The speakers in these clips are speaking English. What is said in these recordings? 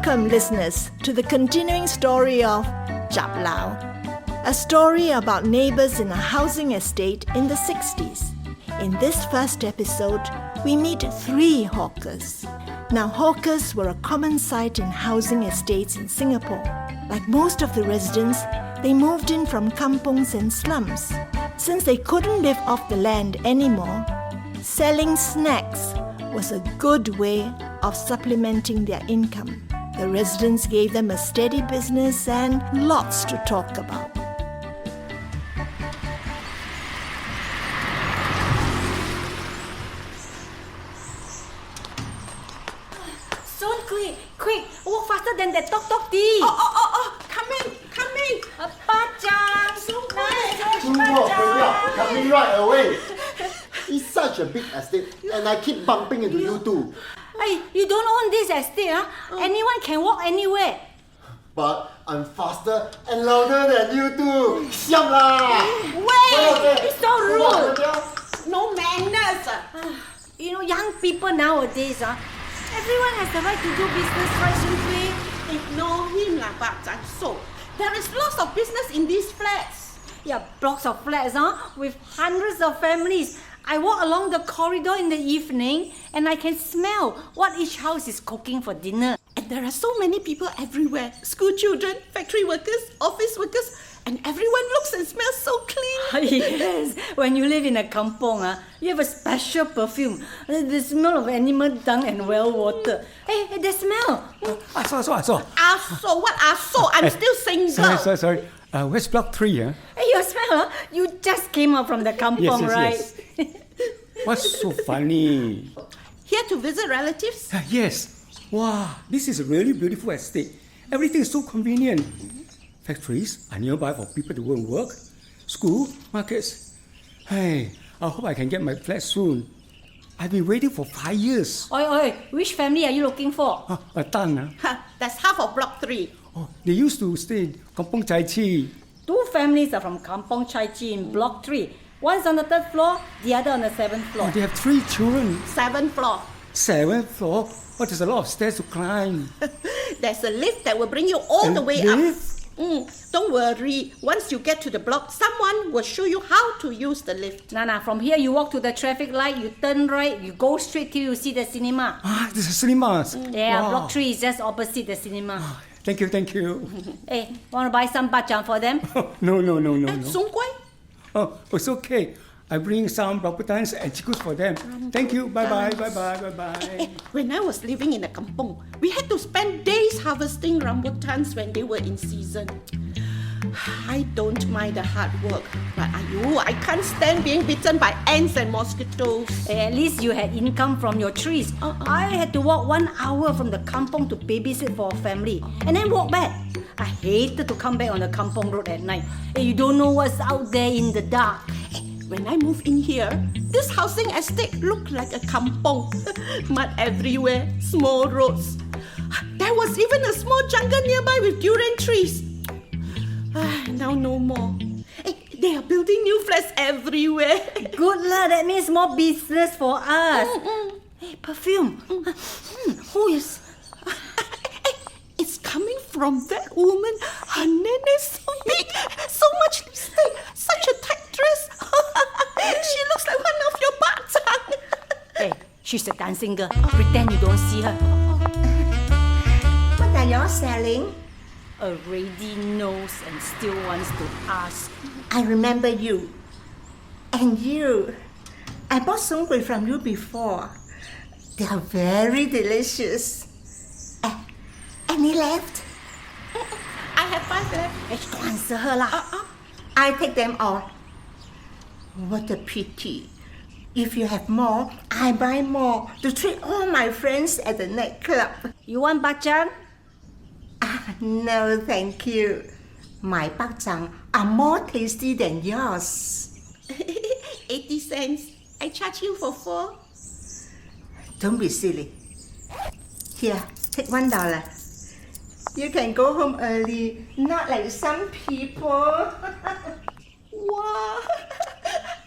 Welcome, listeners, to the continuing story of Chap Lau, a story about neighbours in a housing estate in the 60s. In this first episode, we meet 3 hawkers. Now, hawkers were a common sight in housing estates in Singapore. Like most of the residents, they moved in from kampongs and slums. Since they couldn't live off the land anymore, selling snacks was a good way of supplementing their income. The residents gave them a steady business and lots to talk about. Soon, quick, walk faster than that tok tea. Oh, coming. Bajang, so Coming right away. It's such a big estate and I keep bumping into you two. Hey, you don't own this estate, huh? Anyone can walk anywhere. But I'm faster and louder than you two. Siam lah! Wait, it's so rude. No manners. Young people nowadays, everyone has the right to do business, right, Soon Kui? Ignore him lah, Bajang. So, there is lots of business in these flats. Yeah, blocks of flats, with hundreds of families. I walk along the corridor in the evening and I can smell what each house is cooking for dinner. And there are so many people everywhere. School children, factory workers, office workers, and everyone looks and smells so clean. Yes, when you live in a kampong, you have a special perfume. The smell of animal dung and well water. Hey, the smell. I saw. So what so? I'm still single. Sorry. Where's block 3, huh? Hey, your smell, you just came out from the kampong, right? Yes. What's so funny? Here to visit relatives? Yes. Wow, this is a really beautiful estate. Everything is so convenient. Factories are nearby for people to go and work. School, markets. Hey, I hope I can get my flat soon. I've been waiting for 5 years. Oi, which family are you looking for? A ton, huh? That's half of block 3. Oh, they used to stay in Kampong Chai Chi. 2 families are from Kampong Chai Chi in block 3. One's on the 3rd floor, the other on the 7th floor. Oh, they have 3 children. 7th floor. 7th floor? Oh, there's a lot of stairs to climb. There's a lift that will bring you all the way lift? up. Don't worry. Once you get to the block, someone will show you how to use the lift. Nana, from here you walk to the traffic light, you turn right, you go straight till you see the cinema. There's a cinema. Yeah, Wow. block 3 is just opposite the cinema. Thank you. Hey, want to buy some bajang for them? No. Song Guai? Oh, it's okay. I bring some rambutans and chikus for them. Thank you. Bye. When I was living in a kampong, we had to spend days harvesting rambutans when they were in season. I don't mind the hard work, but I can't stand being bitten by ants and mosquitoes. At least you had income from your trees. I had to walk 1 hour from the kampong to babysit for a family and then walk back. I hated to come back on the kampong road at night. You don't know what's out there in the dark. When I moved in here, this housing estate looked like a kampong. Mud everywhere, small roads. There was even a small jungle nearby with durian trees. Now no more. They are building new flats everywhere. Good lah, that means more business for us. Hey, perfume. Who is... It's coming from that woman. Her name is so big, so much lipstick, such a tight dress. She looks like one of your bajang. Hey, she's a dancing girl. Pretend you don't see her. What are y'all selling? Already knows and still wants to ask. I remember you. And you. I bought songkui from you before. They are very delicious. Any left? I have 5 left. Hey, don't answer her lah. I take them all. What a pity. If you have more, I buy more to treat all my friends at the nightclub. You want bajang? No, thank you. My bajang are more tasty than yours. 80 cents. I charge you for 4. Don't be silly. Here, take $1. You can go home early, not like some people. Wow!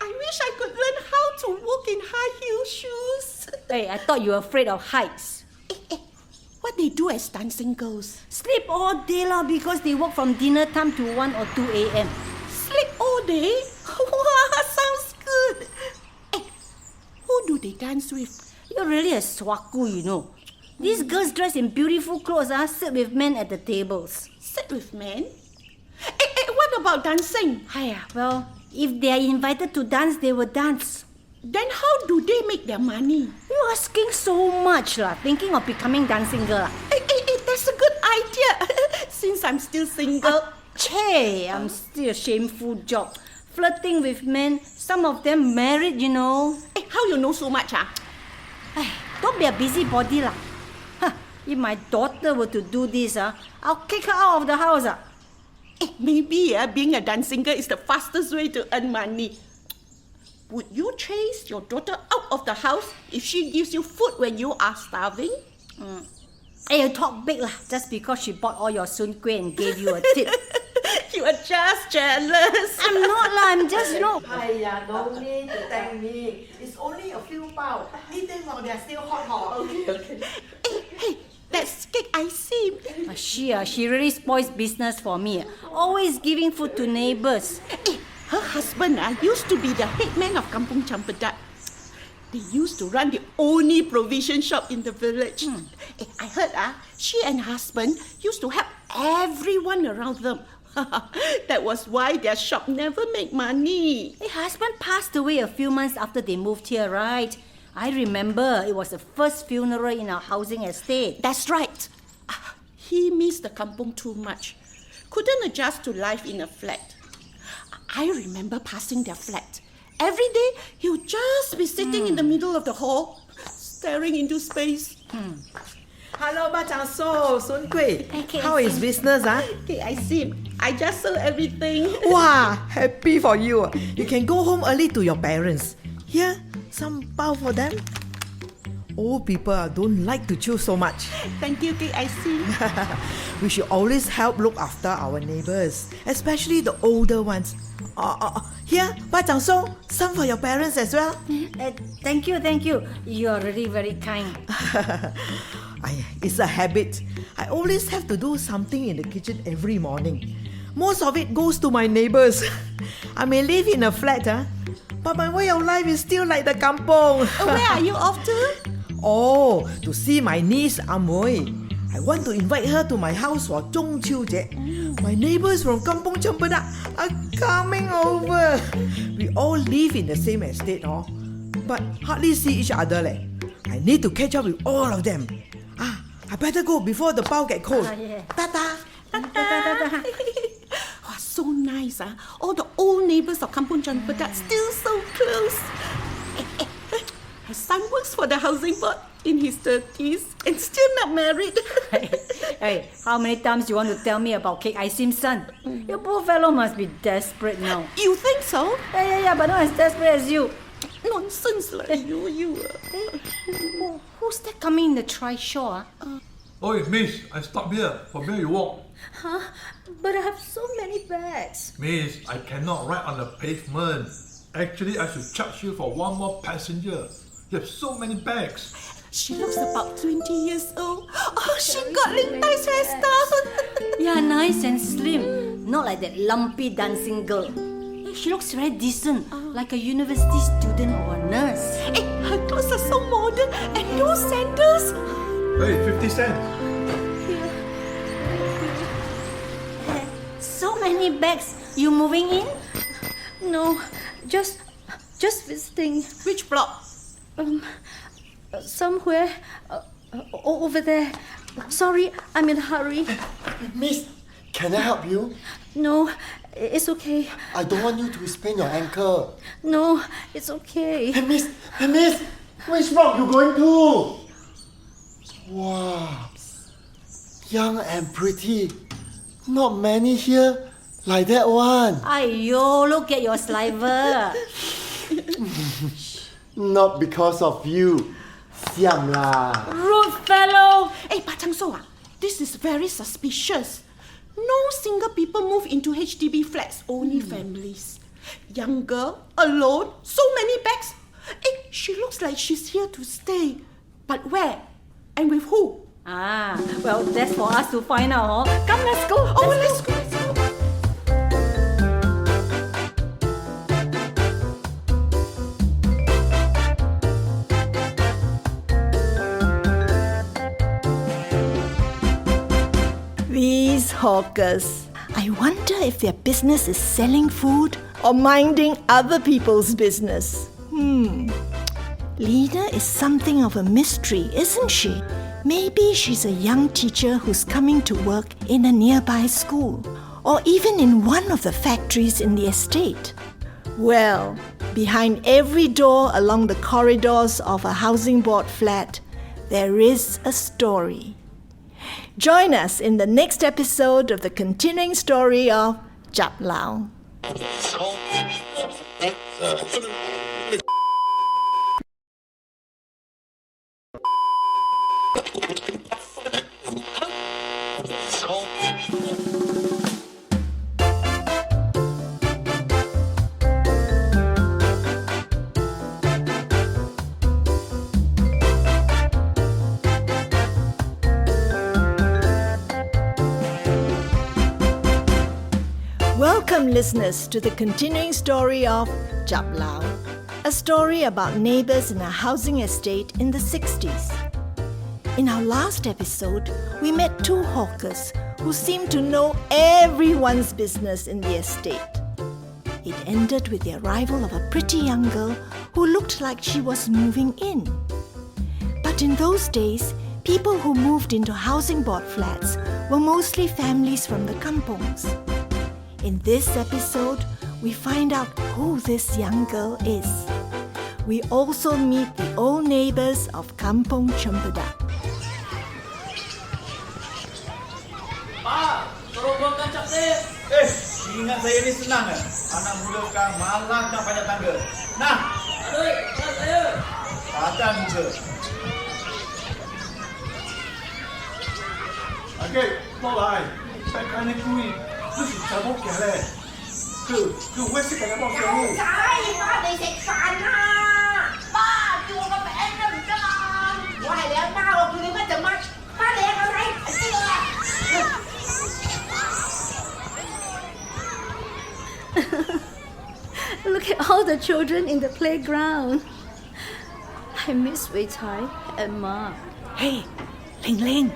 I wish I could learn how to walk in high heel shoes. Hey, I thought you were afraid of heights. What What they do as dancing girls? Sleep all day lah because they work from dinner time to 1 or 2 a.m. Sleep all day? Wow, sounds good. Hey, who do they dance with? You're really a swaku, you know. These girls dressed in beautiful clothes sit with men at the tables. Sit with men? Hey, what about dancing? Well, if they are invited to dance, they will dance. Then how do they make their money? You're asking so much lah, thinking of becoming dancing girl. Hey, that's a good idea. Since I'm still single. I'm still a shameful job. Flirting with men, some of them married, you know. Hey, how you know so much? Don't be a busybody lah. If my daughter were to do this, I'll kick her out of the house. Maybe being a dancing girl is the fastest way to earn money. Would you chase your daughter out of the house if she gives you food when you are starving? Hey, you talk big lah, just because she bought all your soon kueh and gave you a tip. You are just jealous. I'm not lah, I'm just, you know. No need to thank me. It's only a few pounds. Eat them while they're still hot. Okay. Hey, that's cake I see. She really spoils business for me. Always giving food to neighbours. Her husband used to be the head man of Kampong Champedak. They used to run the only provision shop in the village. I heard she and husband used to help everyone around them. That was why their shop never made money. Her husband passed away a few months after they moved here, right? I remember it was the first funeral in our housing estate. That's right. He missed the kampong too much. Couldn't adjust to life in a flat. I remember passing their flat. Every day, he would just be sitting in the middle of the hall, staring into space. Hello, Ba Chang So, Sun Kui. Okay, How is business? Okay, I see. I just sold everything. Wow, happy for you. You can go home early to your parents. Here, some bao for them. Old people don't like to chew so much. Thank you, I see. We should always help look after our neighbors, especially the older ones. Here, Ba Chang So, some for your parents as well. Thank you. You are really very kind. It's a habit. I always have to do something in the kitchen every morning. Most of it goes to my neighbors. I may live in a flat, but my way of life is still like the kampong. Where are you off to? To see my niece Amoy. I want to invite her to my house for Zhongqiu Jie. My neighbors from Kampong Champedak are coming over. We all live in the same estate, but hardly see each other. I need to catch up with all of them. I better go before the bao get cold. Ta-ta. Wow, so nice. All the old neighbors of Kampong Champedak still so close. Her son works for the housing board in his 30s and still not married. Hey, how many times you want to tell me about Cake Ice Cream son? Your poor fellow must be desperate now. You think so? Yeah, but not as desperate as you. Nonsense like you. Who's that coming in the trishaw? Oi, miss, I stop here. From where you walk? But I have so many bags. Miss, I cannot ride on the pavement. Actually, I should charge you for one more passenger. You have so many bags. She looks about 20 years old. Oh, she got nice hairstyle. Yeah, nice and slim. Not like that lumpy dancing girl. She looks very decent, like a university student or a nurse. Her clothes are so modern and no sandals. Hey, 50 cents. So many bags. You moving in? No, just visiting. Which block? Somewhere over there. Sorry, I'm in a hurry. Miss, can I help you? No, it's okay. I don't want you to sprain your ankle. No, it's okay. Hey miss, which block you going to? Wow, young and pretty. Not many here like that one. Aiyo, look at your saliva. Not because of you. Siam lah. Rude fellow. Ba Chang So, this is very suspicious. No single people move into HDB flats, only families. Young girl, alone, so many bags. She looks like she's here to stay. But where? And with who? Well, that's for us to find out, huh? Come, let's go. Let's go. These hawkers. I wonder if their business is selling food or minding other people's business. Lina is something of a mystery, isn't she? Maybe she's a young teacher who's coming to work in a nearby school, or even in one of the factories in the estate. Well, behind every door along the corridors of a housing board flat, there is a story. Join us in the next episode of the continuing story of Chap Lau. Welcome, listeners, to the continuing story of Chap Lau, a story about neighbours in a housing estate in the 60s. In our last episode, we met two hawkers who seemed to know everyone's business in the estate. It ended with the arrival of a pretty young girl who looked like she was moving in. But in those days, people who moved into housing board flats were mostly families from the kampongs. In this episode, we find out who this young girl is. We also meet the old neighbours of Kampong Cempedak. Pak, tolong buatkan cap saya. Ingat saya ni senang ke? Anak muda sekarang malas nak panjat tangga. Nah, aduh, cap saya. Padan muka. OK，落嚟，睇緊你故意，都是就冇嘅咧。佢會識嘅幫手。仔，翻嚟食飯啦！爸，叫我個名都唔得啊！我係你阿媽，我叫你乜就乜。翻嚟啊，個仔，知道啦。Look at all the children in the playground. I miss Wei Tai and Ma. Hey, Ling Ling,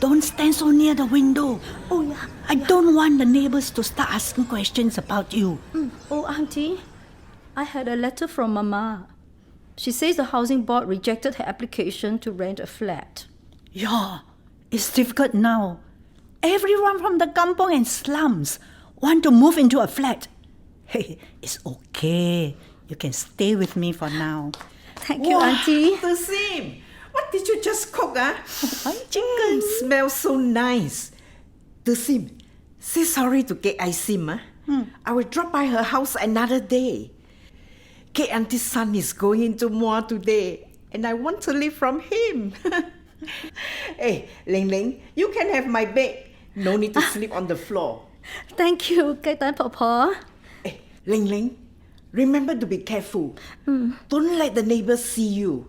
don't stand so near the window. Oh, yeah. I don't want the neighbors to start asking questions about you. Oh, Auntie, I had a letter from Mama. She says the housing board rejected her application to rent a flat. Yeah, it's difficult now. Everyone from the kampong and slums want to move into a flat. Hey, it's okay. You can stay with me for now. Thank you, Auntie. The same. What did you just cook, Chicken smells so nice. The same. Say sorry to Kate Aisim. I will drop by her house another day. Kate Auntie's son is going into Moa today, and I want to live from him. Hey, Ling Ling, you can have my bed. No need to sleep on the floor. Thank you, Kai Tai Papa. Hey, Ling Ling, remember to be careful. Don't let the neighbors see you.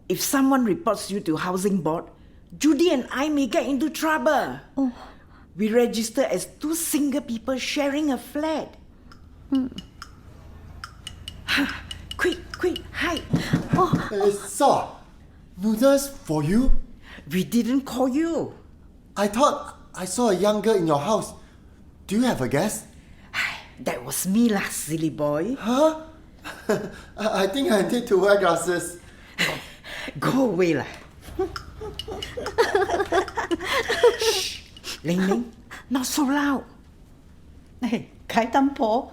If someone reports you to housing board, Judy and I may get into trouble. Oh. We register as two single people sharing a flat. Quick, hide. Sir, noodles for you? We didn't call you. I thought I saw a young girl in your house. Do you have a guess? That was me lah, silly boy. Huh? I think I need to wear glasses. Go away lah. Shh. Ling Ling, not so loud. Hey, Kai Tampo,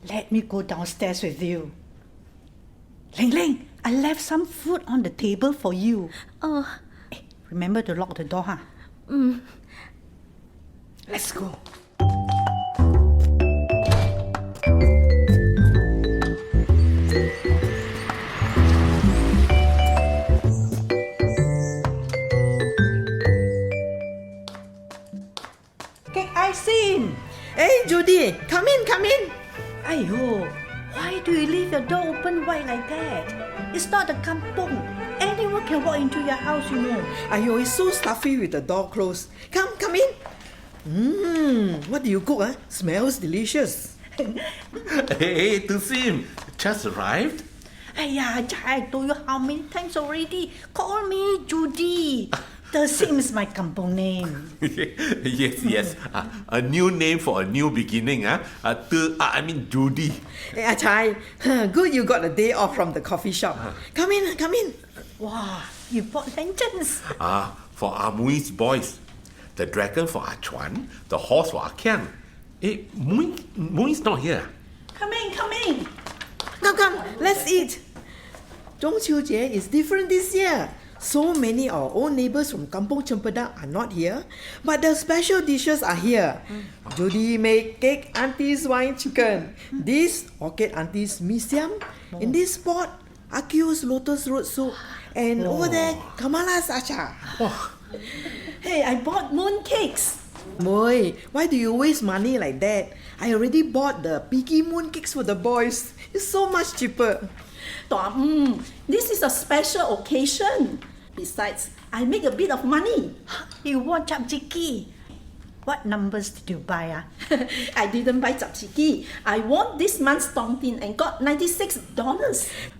let me go downstairs with you. Ling Ling, I left some food on the table for you. Oh. Hey, remember to lock the door, huh? Let's go. Hey, Judy, come in. Ayo, why do you leave your door open wide like that? It's not a kampong. Anyone can walk into your house, you know. Ayo, it's so stuffy with the door closed. Come in. What do you cook, huh? Smells delicious. Hey, Tusim, just arrived? I told you how many times already. Call me Judy. The same is my kampong name. Yes. A new name for a new beginning, huh? Judy. Hey, Achai, good you got a day off from the coffee shop. Come in. Wow, you bought lanterns. For Amui's boys. The dragon for Achuan, the horse for Akian. Hey, Mui's not here. Come in. Come, let's eat. 中秋节 is different this year. So many of our own neighbors from Kampong Cempedak are not here, but the special dishes are here. Judy made cake auntie's wine chicken. This orchid auntie's mee siam. In this pot, Akiu's lotus root soup. And over there, Kamala's achar. Hey, I bought moon cakes. Moi, why do you waste money like that? I already bought the Piggy moon cakes for the boys. It's so much cheaper. This is a special occasion. Besides, I make a bit of money. You want chapchiki. What numbers did you buy? I didn't buy chapchiki. I won this month's Tontine and got $96.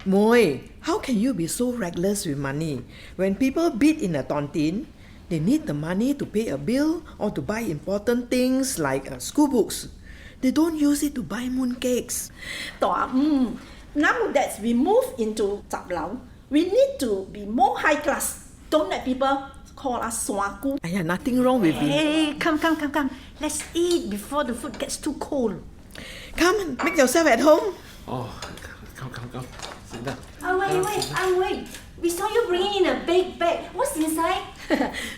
Moi, how can you be so reckless with money? When people bid in a tontine, they need the money to pay a bill or to buy important things like school books. They don't use it to buy mooncakes. Now that we move into Chap Lau, we need to be more high class. Don't let people call us swaku. Nothing wrong with it. Hey, come. Let's eat before the food gets too cold. Come, make yourself at home. Oh, come. Sit down. Wait. We saw you bringing in a big bag. What's inside?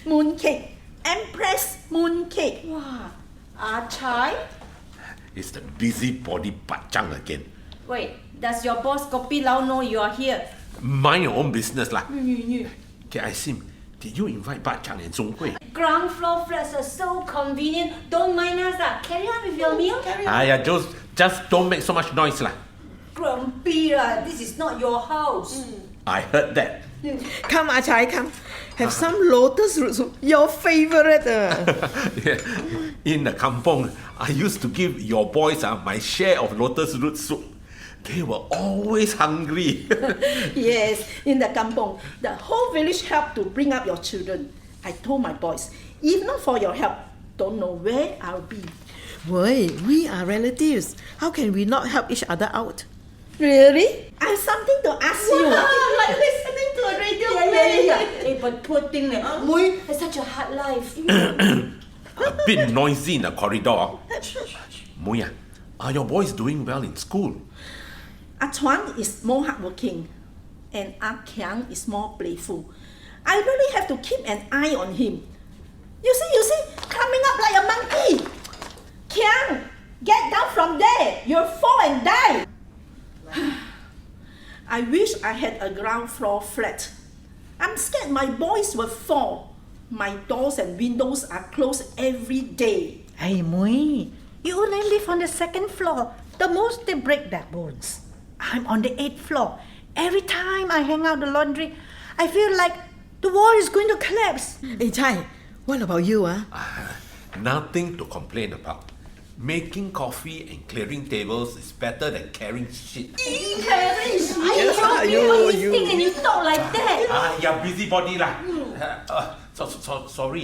Mooncake. Empress mooncake. Wow. Chai? It's the busybody Pachang again. Wait, does your boss Kopi Lau know you are here? Mind your own business lah. Okay, I see. Did you invite Pachang and Zong Hui? Ground floor flats are so convenient. Don't mind us. Carry on with your meal. Just don't make so much noise lah. Grumpy, this is not your house. I heard that. Come, Achai, come. Have some lotus root soup, your favorite. In the kampong, I used to give your boys my share of lotus root soup. They were always hungry. Yes, in the kampong, the whole village helped to bring up your children. I told my boys, if not for your help, don't know where I'll be. Boy, we are relatives. How can we not help each other out? Really? I have something to ask you. Like listening to a radio play. Hey, but poor thing, Mui has such a hard life. A bit noisy in the corridor. Muya, are your boys doing well in school? Chuan is more hardworking and Kiang is more playful. I really have to keep an eye on him. You see, coming up like a monkey. Kiang, get down from there. You'll fall and die. I wish I had a ground floor flat. I'm scared my boys will fall. My doors and windows are closed every day. Hey, Mui, you only live on the second floor. The most they break their bones. I'm on the 8th floor. Every time I hang out the laundry, I feel like the wall is going to collapse. Hey, Chai, what about you, Nothing to complain about. Making coffee and clearing tables is better than carrying shit. Carrying shit? You think and you talk like that? You're busybody lah. Sorry,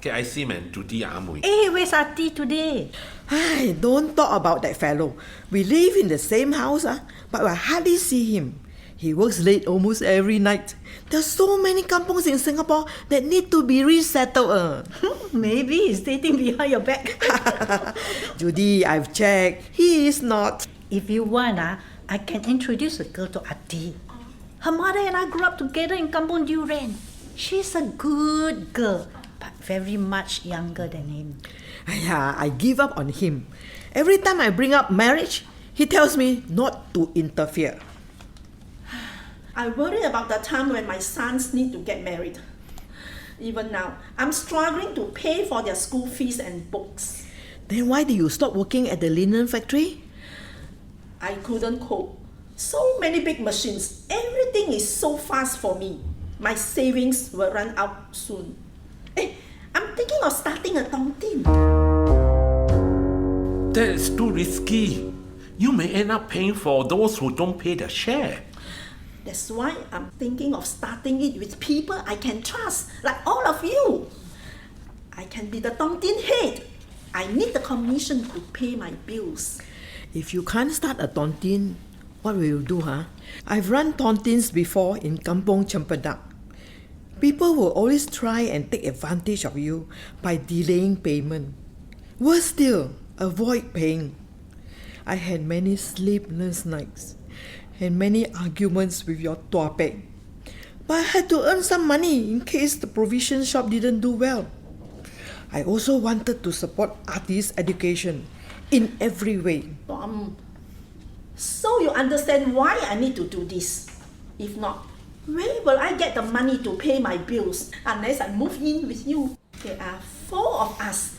KIC and Judy Amui. Hey, where's Ati today? Hey, don't talk about that fellow. We live in the same house, but I hardly see him. He works late almost every night. There's so many kampongs in Singapore that need to be resettled. Maybe he's dating behind your back. Judy, I've checked. He is not. If you want, I can introduce a girl to Ati. Her mother and I grew up together in Kampong Durian. She's a good girl, but very much younger than him. I give up on him. Every time I bring up marriage, he tells me not to interfere. I worry about the time when my sons need to get married. Even now, I'm struggling to pay for their school fees and books. Then why did you stop working at the linen factory? I couldn't cope. So many big machines. Everything is so fast for me. my savings will run out soon. I'm thinking of starting a tontine. That is too risky. You may end up paying for those who don't pay their share. That's why I'm thinking of starting it with people I can trust, like all of you. I can be the tontine head. I need the commission to pay my bills. If you can't start a tontine, what will you do, huh? I've run tontines before in Kampong Chempedak. People will always try and take advantage of you by delaying payment. Worse still, avoid paying. I had many sleepless nights and many arguments with your tuapek. But I had to earn some money in case the provision shop didn't do well. I also wanted to support artists' education in every way. So you understand why I need to do this. If not, where will I get the money to pay my bills unless I move in with you? There are 4 of us.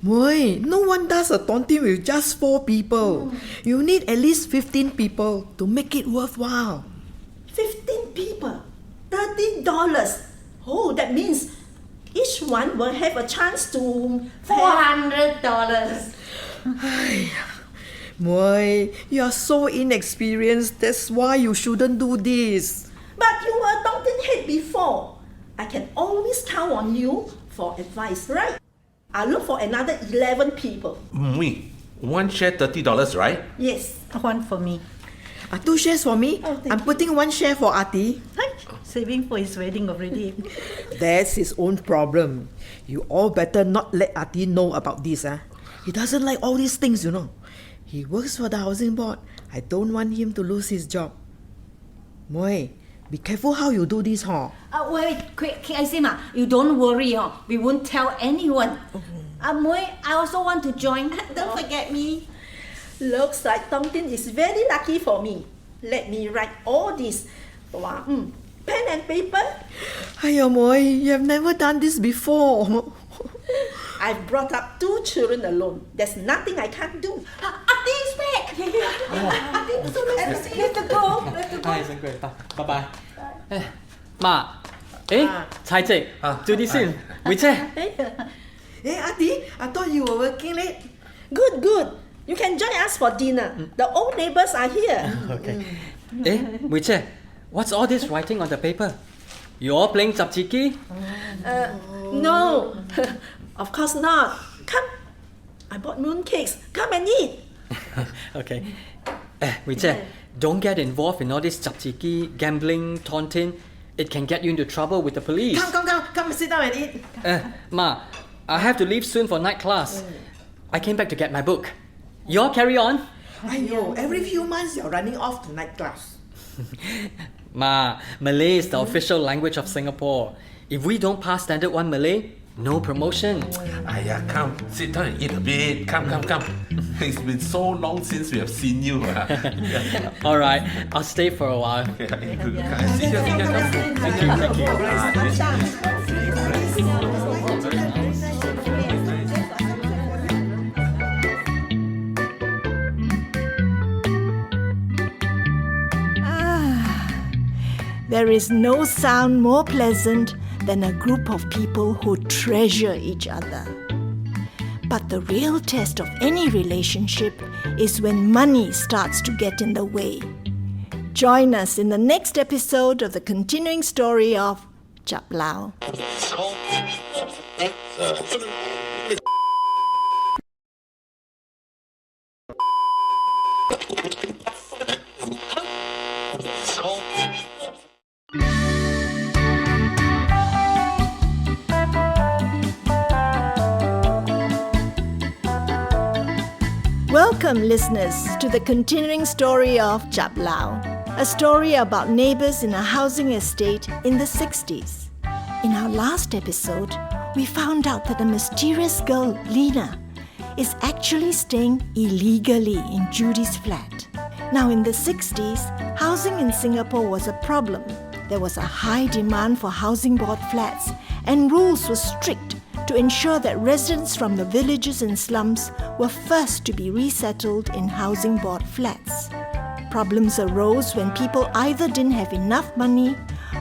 Boy, no one does a tontine with just 4 people. You need at least 15 people to make it worthwhile. 15 people, $30. Oh, that means each one will have a chance to $400. Boy, you are so inexperienced. That's why you shouldn't do this. But you were a tontine head before. I can always count on you for advice, right? I'll look for another 11 people. Me, one share $30, right? Yes. One for me. 2 shares for me. thank I'm putting 1 share for Ati. Saving for his wedding already. That's his own problem. You all better not let Ati know about this. He doesn't like all these things, you know. He works for the housing board. I don't want him to lose his job. Moi, be careful how you do this, Wait, quick, Aizima, you don't worry, we won't tell anyone. Moi, I also want to join. Don't forget me. Looks like tontine is very lucky for me. Let me write all this. Pen and paper. Hiya, Moi, you have never done this before. I've brought up 2 children alone. There's nothing I can't do. Ati is back. Ati, so nice to see you. Let's go. Hi, Sng, bye bye. 媽，柴靜，早啲先，梅姐。Hey, Ati, I thought you were working late. Good. You can join us for dinner. The old neighbors are here. Okay. 梅姐 what's all this writing on the paper? You all playing 雜字機? No, of course not. Come, I bought mooncakes. Come and eat. Okay. 梅姐 don't get involved in all this 雜字機, gambling, tontine. It can get you into trouble with the police. Come, sit down and eat. Ma, I have to leave soon for night class. I came back to get my book. You all carry on. Aiyo, every few months you're running off to night class. Ma, Malay is the official language of Singapore. If we don't pass standard 1 Malay, no promotion. Come, sit down and eat a bit. Come. It's been so long since we have seen you. Alright, I'll stay for a while. Sit here. Thank There is no sound more pleasant than a group of people who treasure each other. But the real test of any relationship is when money starts to get in the way. Join us in the next episode of the continuing story of Chap Lau. Welcome, listeners, to the continuing story of Chap Lau, a story about neighbors in a housing estate in the 60s. In our last episode, we found out that a mysterious girl, Lena, is actually staying illegally in Judy's flat. Now, in the 60s, housing in Singapore was a problem. There was a high demand for housing board flats, and rules were strict to ensure that residents from the villages and slums were first to be resettled in housing board flats. Problems arose when people either didn't have enough money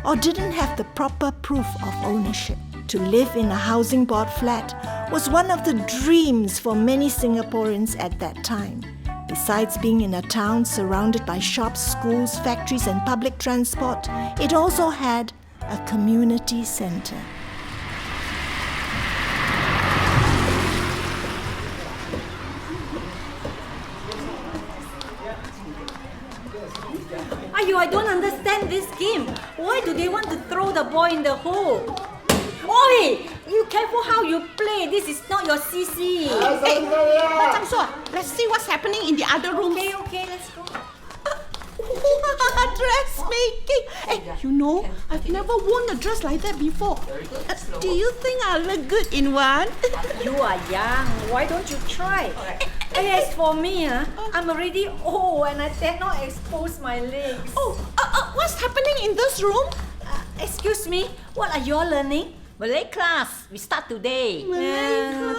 or didn't have the proper proof of ownership. To live in a housing board flat was one of the dreams for many Singaporeans at that time. Besides being in a town surrounded by shops, schools, factories and public transport, it also had a community centre. Ayo, I don't understand this game. Why do they want to throw the ball in the hole? Oi! You careful how you play. This is not your CC. Let's see what's happening in the other room. Okay, let's go. Dressmaking. Hey, you know, I've never worn a dress like that before. Do you think I look good in one? You are young. Why don't you try? As for me, I'm already old and I dare not expose my legs. What's happening in this room? Excuse me, what are you all learning? Malay class, we start today.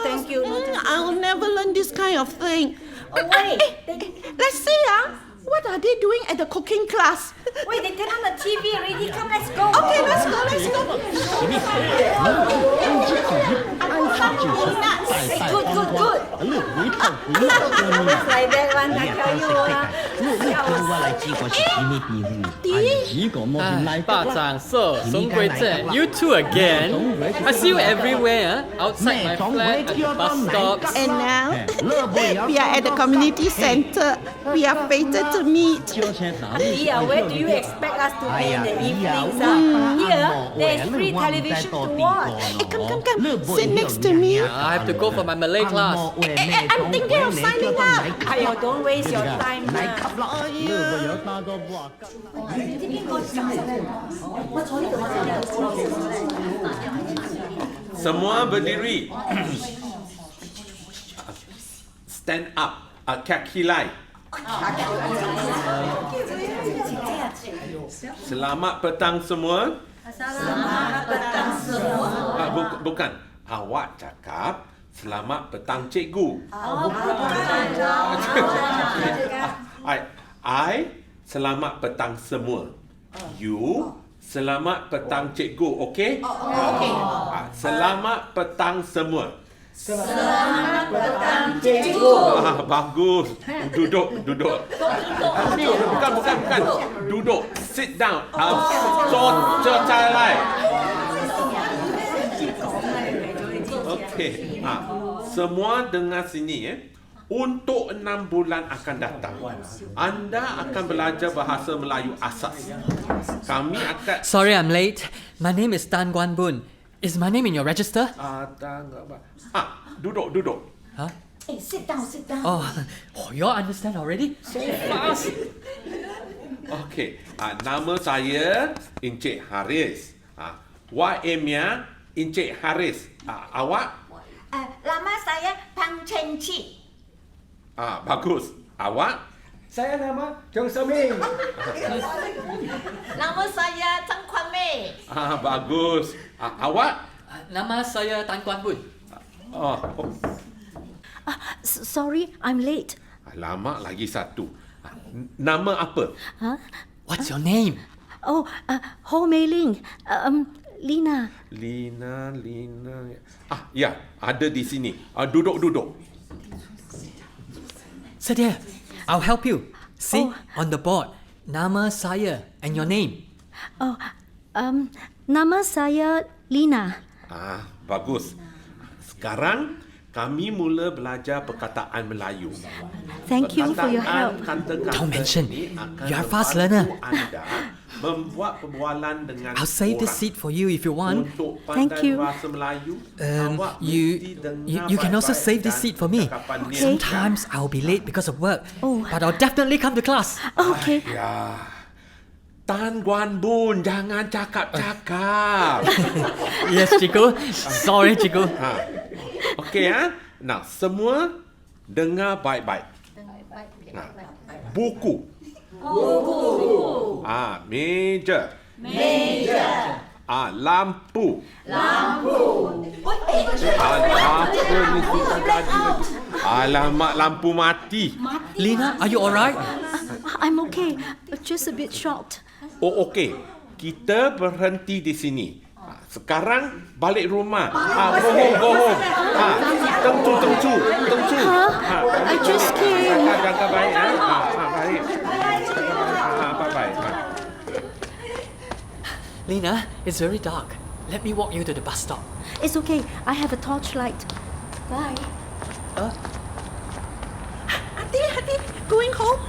Thank you. I'll never learn this kind of thing. Wait. Let's see, what are they doing at the cooking class? Wait, they turn on the TV already. Come, let's go. Okay, let's go. Good. Just like that one, I tell you. 巴掌色, Song Gui Zhe, you two again. I see you everywhere, outside my flat, at the bus stops. And now, we are at the community centre. We are fated to meet. Leah, where do you expect us to be in the evenings? Here, there's free television to watch. Come. Sit next to me. I have to go for my Malay class. I'm thinking of signing up. Ayo, don't waste your time. Semua berdiri. Stand up. Kaki lai. Selamat petang semua. Selamat petang semua. Bukan. Awak cakap selamat petang cikgu. I selamat petang semua. You selamat petang cikgu, okey? Okay. Selamat petang semua. Selamat petang cikgu. Bagus. Duduk. Bukan. Duduk. Sit down. Cocai lai. Okey. Semua dengar sini Untuk 6 bulan akan datang, anda akan belajar bahasa Melayu asas. Kami akan... Sorry I'm late. My name is Tan Guan Bun. Is my name in your register? Duduk. Huh? Hey, sit down. Oh, you all understand already? So fast. Okey, nama saya Encik Haris. YM-nya Encik Haris. Awak? Nama saya Pang Chen Chi. Bagus. Awak? Saya nama Chong Soming. Nama saya Chang Kwan Mei. Bagus. Awak? Nama saya Tan Guan Bun. Sorry, I'm late. Lama lagi satu. Nama apa? What's your name? Ho Mei Ling. Lina. Lina. Ya, ada di sini. Duduk. Sit here. I'll help you. See, on the board. Nama saya and your name. Nama saya Lina. Bagus. Sekarang kami mula belajar perkataan Melayu. Thank you for your help. Don't mention. You're a fast learner. Anda membuat perbualan dengan I'll save this seat for you if you want. Untuk Thank pandai you. bahasa Melayu, awak mesti dengar You can also baik-baik save this dan seat for me. cakapan dia. Sometimes I'll be late because of work, but I'll definitely come to class. Okay. Ya. Tan Guan Bun, jangan cakap-cakap. Yes, Chico. Sorry, Chico. Okey Nah, semua dengar baik-baik. Buku. Meja. Lampu. Apa ni susah lagi? Alamak, lampu mati. Lina, are you alright? I'm okay. Just a bit shocked. Okey. kita berhenti di sini. Sekarang balik rumah. Go home. Tengcu. I just came. Jaga baik. Baik. Bye. Lena, it's very dark. Let me walk you to the bus stop. It's okay. I have a torchlight. Bye. Hadi, going home?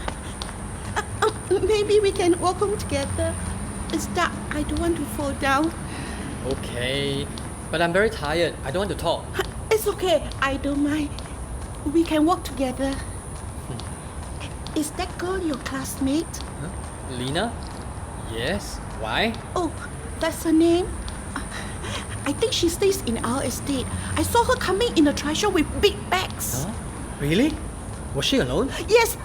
Maybe we can walk home together. It's dark. I don't want to fall down. Okay, but I'm very tired. I don't want to talk. It's okay. I don't mind. We can walk together. Is that girl your classmate? Lena? Yes. Why? Oh, that's her name? I think she stays in our estate. I saw her coming in a trishaw with big bags. Huh? Really? Was she alone? Yes.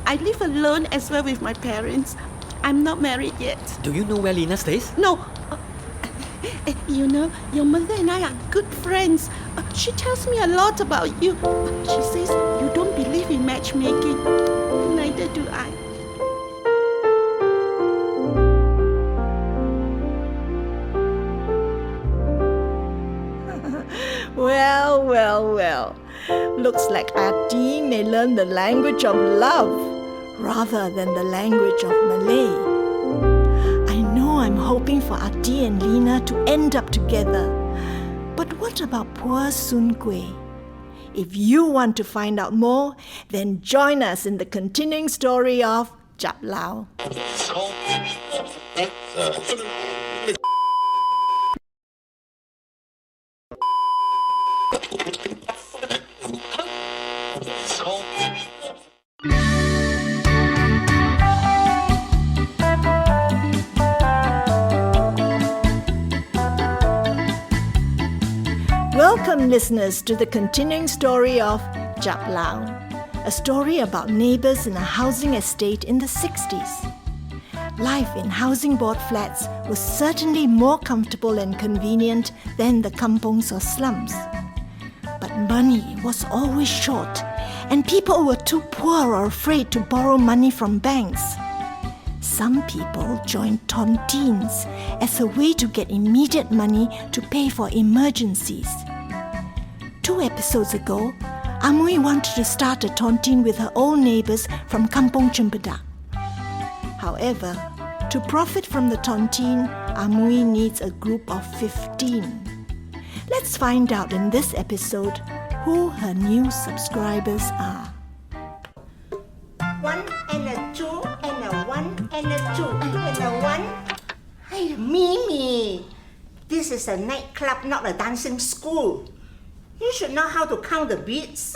I live alone as well with my parents. I'm not married yet. Do you know where Lena stays? No. Your mother and I are good friends. She tells me a lot about you. She says you don't believe in matchmaking. Neither do I. Well. Looks like Adi may learn the language of love rather than the language of Malay. I know I'm hoping for Adi and Lena to end up together. But what about poor Sun Kui? If you want to find out more, then join us in the continuing story of Chap Lau. Welcome, listeners, to the continuing story of Chap Lau, a story about neighbours in a housing estate in the 60s. Life in housing board flats was certainly more comfortable and convenient than the kampongs or slums. But money was always short, and people were too poor or afraid to borrow money from banks. Some people joined tontines as a way to get immediate money to pay for emergencies. 2 episodes ago, Amui wanted to start a tontine with her old neighbours from Kampong Chempedak. However, to profit from the tontine, Amui needs a group of 15. Let's find out in this episode who her new subscribers are. 1 and a 2 and a 1 and a 2 and a 1. Hey, Mimi, this is a nightclub, not a dancing school. You should know how to count the beats.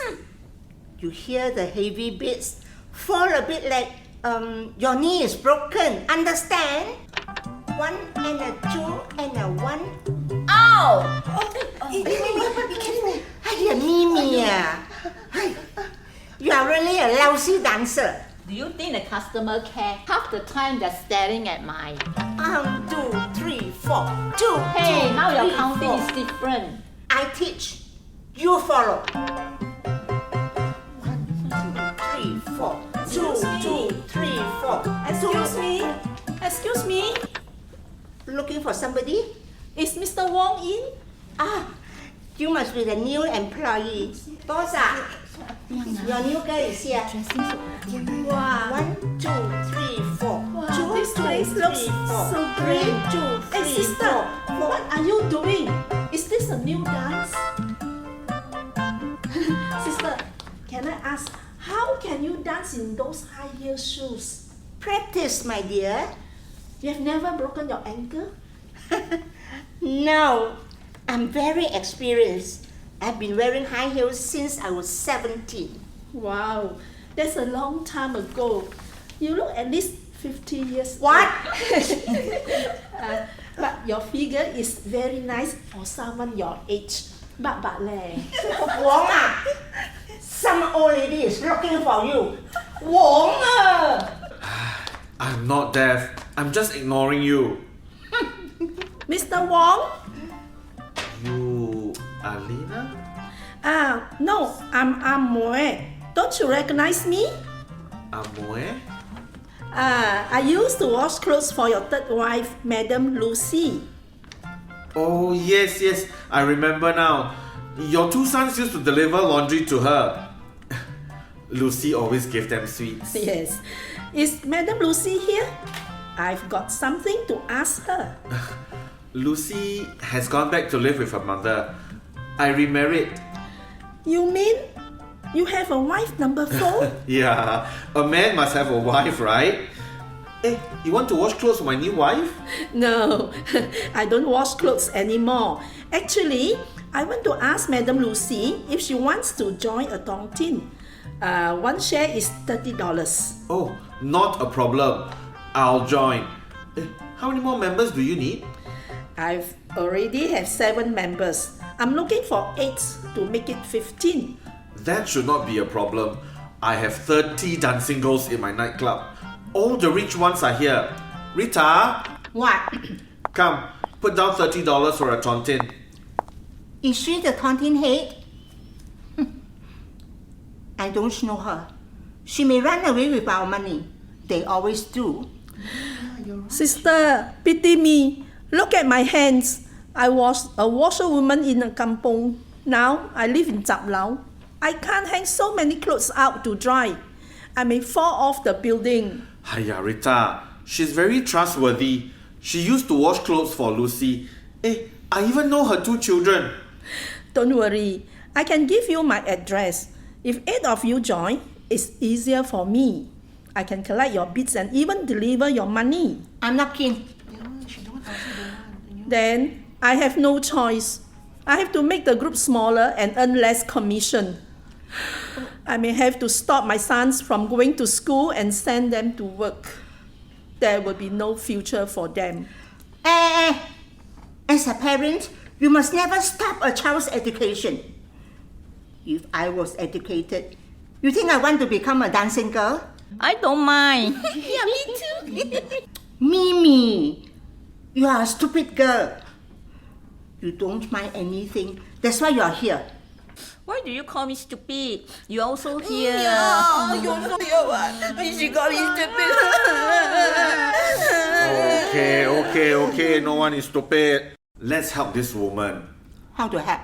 You hear the heavy beats, fall a bit like your knee is broken. Understand? 1 and a 2 and a 1. Ow! Hey, Mimi, you are really a lousy dancer. Do you think the customer care? Half the time they're staring at mine. 1, 2, 3, 4. 2. Hey, two, now your three, counting 4. is different. I teach. You follow. 1, 2, 3, 4. 2, 3, 4. Excuse me. Looking for somebody? Is Mr. Wong in? You must be the new employee. Dawson, your new girl is here. Wow. 1, 2, 3, 4. Wow, this place looks so great. 2, 3, Hey, sister, 4. what are you doing? Is this a new dance? Sister, can I ask, how can you dance in those high heel shoes? Practice, my dear. You've never broken your ankle? No, I'm very experienced. I've been wearing high heels since I was 17. Wow, that's a long time ago. You look at least 50 years What? but your figure is very nice for someone your age. But leh. Wong some old lady is looking for you. Wong I'm not deaf. I'm just ignoring you. Mr. Wong? You are Lena? No, I'm Amoy. Don't you recognize me? Amoy? I used to wash clothes for your third wife, Madame Lucy. Oh, yes, I remember now. Your two sons used to deliver laundry to her. Lucy always gave them sweets. Yes. Is Madame Lucy here? I've got something to ask her. Lucy has gone back to live with her mother. I remarried. You mean you have a wife number 4? Yeah, a man must have a wife, right? Hey, you want to wash clothes for my new wife? No, I don't wash clothes anymore. Actually, I want to ask Madame Lucy if she wants to join a tontine. One share is $30. Oh, not a problem. I'll join. How many more members do you need? I've already have 7 members. I'm looking for 8 to make it 15. That should not be a problem. I have 30 dancing girls in my nightclub. All the rich ones are here. Rita! What? Come, put down $30 for a tontine. Is she the tontine head? I don't know her. She may run away with our money. They always do. Sister, pity me. Look at my hands. I was a washerwoman in a kampong. Now I live in Chap Lau. I can't hang so many clothes out to dry. I may fall off the building. Hiya, Rita. She's very trustworthy. She used to wash clothes for Lucy. I even know her 2 children. Don't worry. I can give you my address. If 8 of you join, it's easier for me. I can collect your bits and even deliver your money. I'm not keen. Then I have no choice. I have to make the group smaller and earn less commission. I may have to stop my sons from going to school and send them to work. There will be no future for them. As a parent, you must never stop a child's education. If I was educated, you think I want to become a dancing girl? I don't mind. Yeah, me too. Mimi, you are a stupid girl. You don't mind anything. That's why you are here. Why do you call me stupid? You're also here. Yeah, you're so here. She got me stupid. Okay. No one is stupid. Let's help this woman. How to help?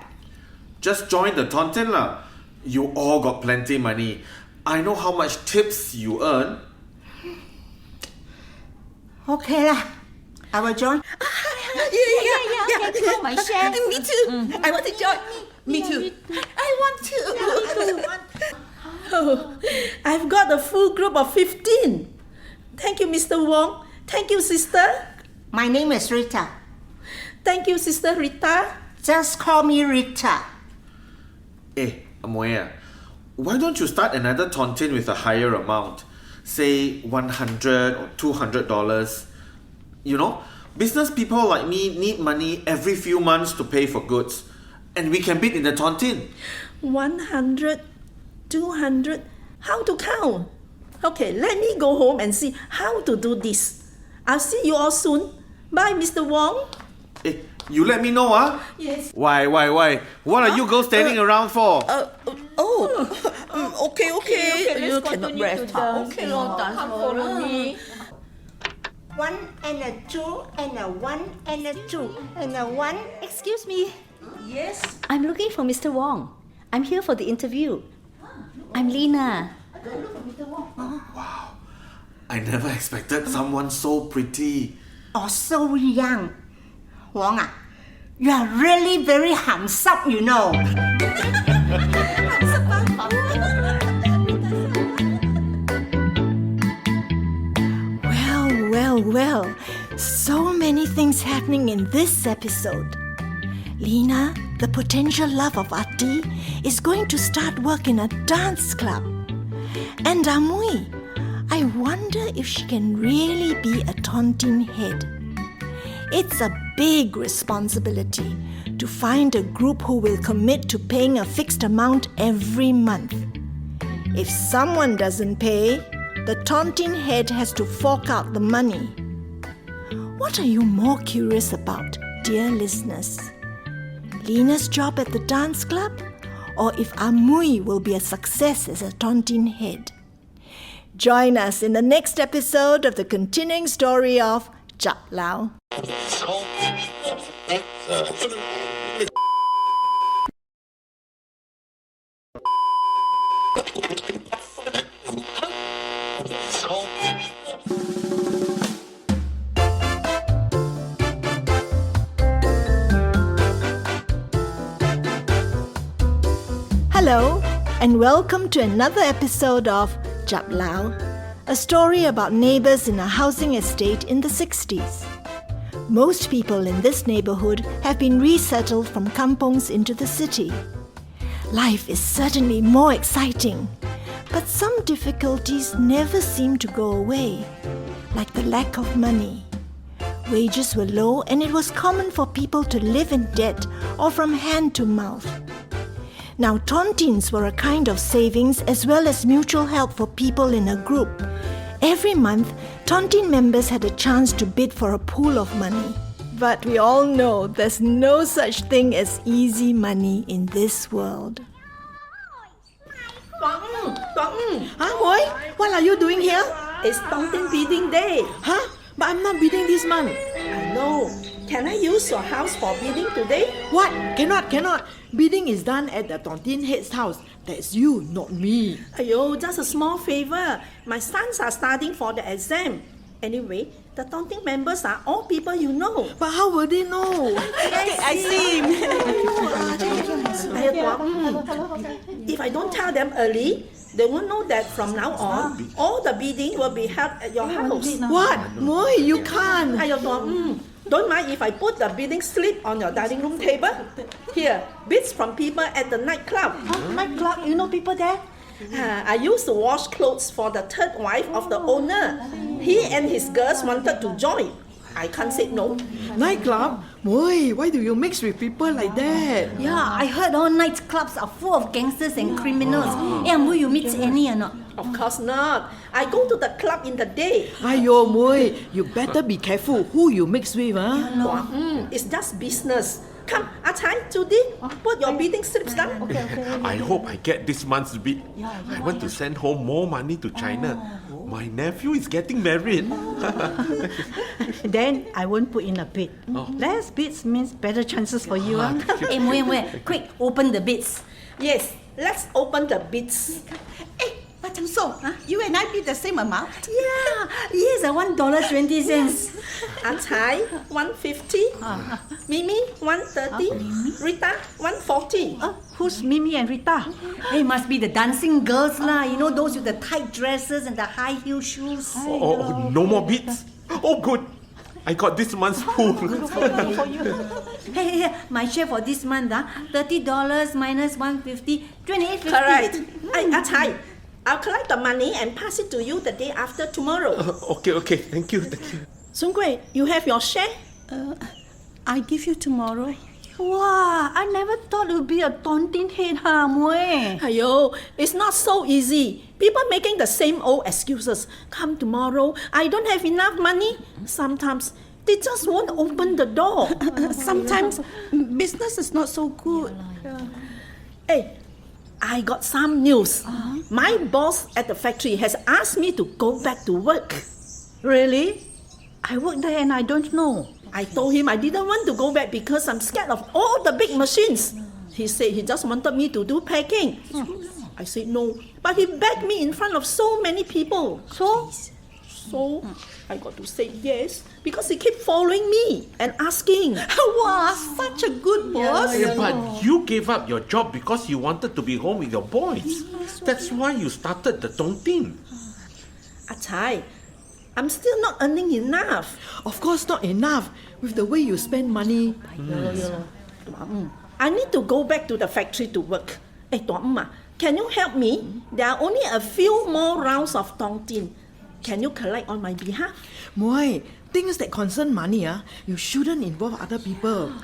Just join the tontine lah. You all got plenty money. I know how much tips you earn. Okay lah. I will join. Yeah. Okay, come my share. Me too. I want to join. Me too. I want to. Oh, I've got a full group of 15. Thank you, Mr. Wong. Thank you, sister. My name is Rita. Thank you, Sister Rita. Just call me Rita. Amoya, why don't you start another tontine with a higher amount? Say $100 or $200. You know, business people like me need money every few months to pay for goods. And we can bid in the tontine. 100, 200. How to count? Okay, let me go home and see how to do this. I'll see you all soon. Bye, Mr. Wong. You let me know, huh? Yes. Why? What are you girls standing around for? Okay. You cannot rest. Okay, Lord, dance follow me. 1 and a 2 and a 1 and a 2 and a 1. Excuse me. Yes. I'm looking for Mr. Wong. I'm here for the interview. I'm Lina. Wow. I never expected someone so pretty. Or so young. Wong you are really very handsome, you know. Well, so many things happening in this episode. Lina, the potential love of Ati, is going to start work in a dance club. And Amui, I wonder if she can really be a tontine head. It's a big responsibility to find a group who will commit to paying a fixed amount every month. If someone doesn't pay, the tontine head has to fork out the money. What are you more curious about, dear listeners? Lina's job at the dance club, or if Amui will be a success as a tontine head? Join us in the next episode of the continuing story of Chap Lau. Hello, and welcome to another episode of Chap Lau, a story about neighbours in a housing estate in the 60s. Most people in this neighbourhood have been resettled from kampongs into the city. Life is certainly more exciting, but some difficulties never seem to go away, like the lack of money. Wages were low and it was common for people to live in debt or from hand to mouth. Now, tontines were a kind of savings as well as mutual help for people in a group. Every month, tontine members had a chance to bid for a pool of money. But we all know there's no such thing as easy money in this world. Boy, what are you doing here? It's tontine bidding day. Huh? But I'm not bidding this month. I know. Can I use your house for bidding today? What? Cannot. Bidding is done at the tontine head's house. That's you, not me. Ayo, just a small favor. My sons are studying for the exam. Anyway, the tontine members are all people you know. But how will they know? I see. If I don't tell them early, they won't know that from now on, all the bidding will be held at your house. What? Moi, you can't. Don't mind if I put the bidding slip on your dining room table. Here, bids from people at the nightclub. Nightclub, you know people there? I used to wash clothes for the third wife of the owner. He and his girls wanted to join. I can't say no. Nightclub? Moi, why do you mix with people like that? Yeah, I heard all nightclubs are full of gangsters and criminals. Will you meet any or not? Of course not. I go to the club in the day. Ayo, Moi, you better be careful who you mix with, huh? It's just business. Come, Chai, Judy, put your bidding slips down. Okay. I hope I get this month's bid. I want to send home more money to China. My nephew is getting married. Then I won't put in a bid. Less bids means better chances for you. Wait, quick, open the bids. Yes, let's open the bids. Macam so, you and I bid the same amount? Yeah, yes, $1.20. Chai, 150. Mimi, 130. Rita, 140. Who's Mimi and Rita? They must be the dancing girls lah. You know, those with the tight dresses and the high heel shoes. Oh, no more bids? Oh, good. I got this month's pool. Hey, my share for this month, $30 minus 150, $28.50. Correct. Chai, I'll collect the money and pass it to you the day after tomorrow. Okay. Thank you. Sung Gui, you have your share? I give you tomorrow. Wow, I never thought it would be a tontine head, Moi. Ayo, it's not so easy. People making the same old excuses. Come tomorrow, I don't have enough money. Sometimes they just won't open the door. Sometimes business is not so good. Hey, I got some news. My boss at the factory has asked me to go back to work. Really? I work there and I don't know. I told him I didn't want to go back because I'm scared of all the big machines. He said he just wanted me to do packing. I said no, but he begged me in front of so many people. So I got to say yes because he kept following me and asking. Wow, such a good boss. But you gave up your job because you wanted to be home with your boys. That's why you started the tontine. Chai, I'm still not earning enough. Of course not enough. With the way you spend money. I need to go back to the factory to work. Hey, can you help me? There are only a few more rounds of tontine. Can you collect on my behalf? Moi, things that concern money, you shouldn't involve other people.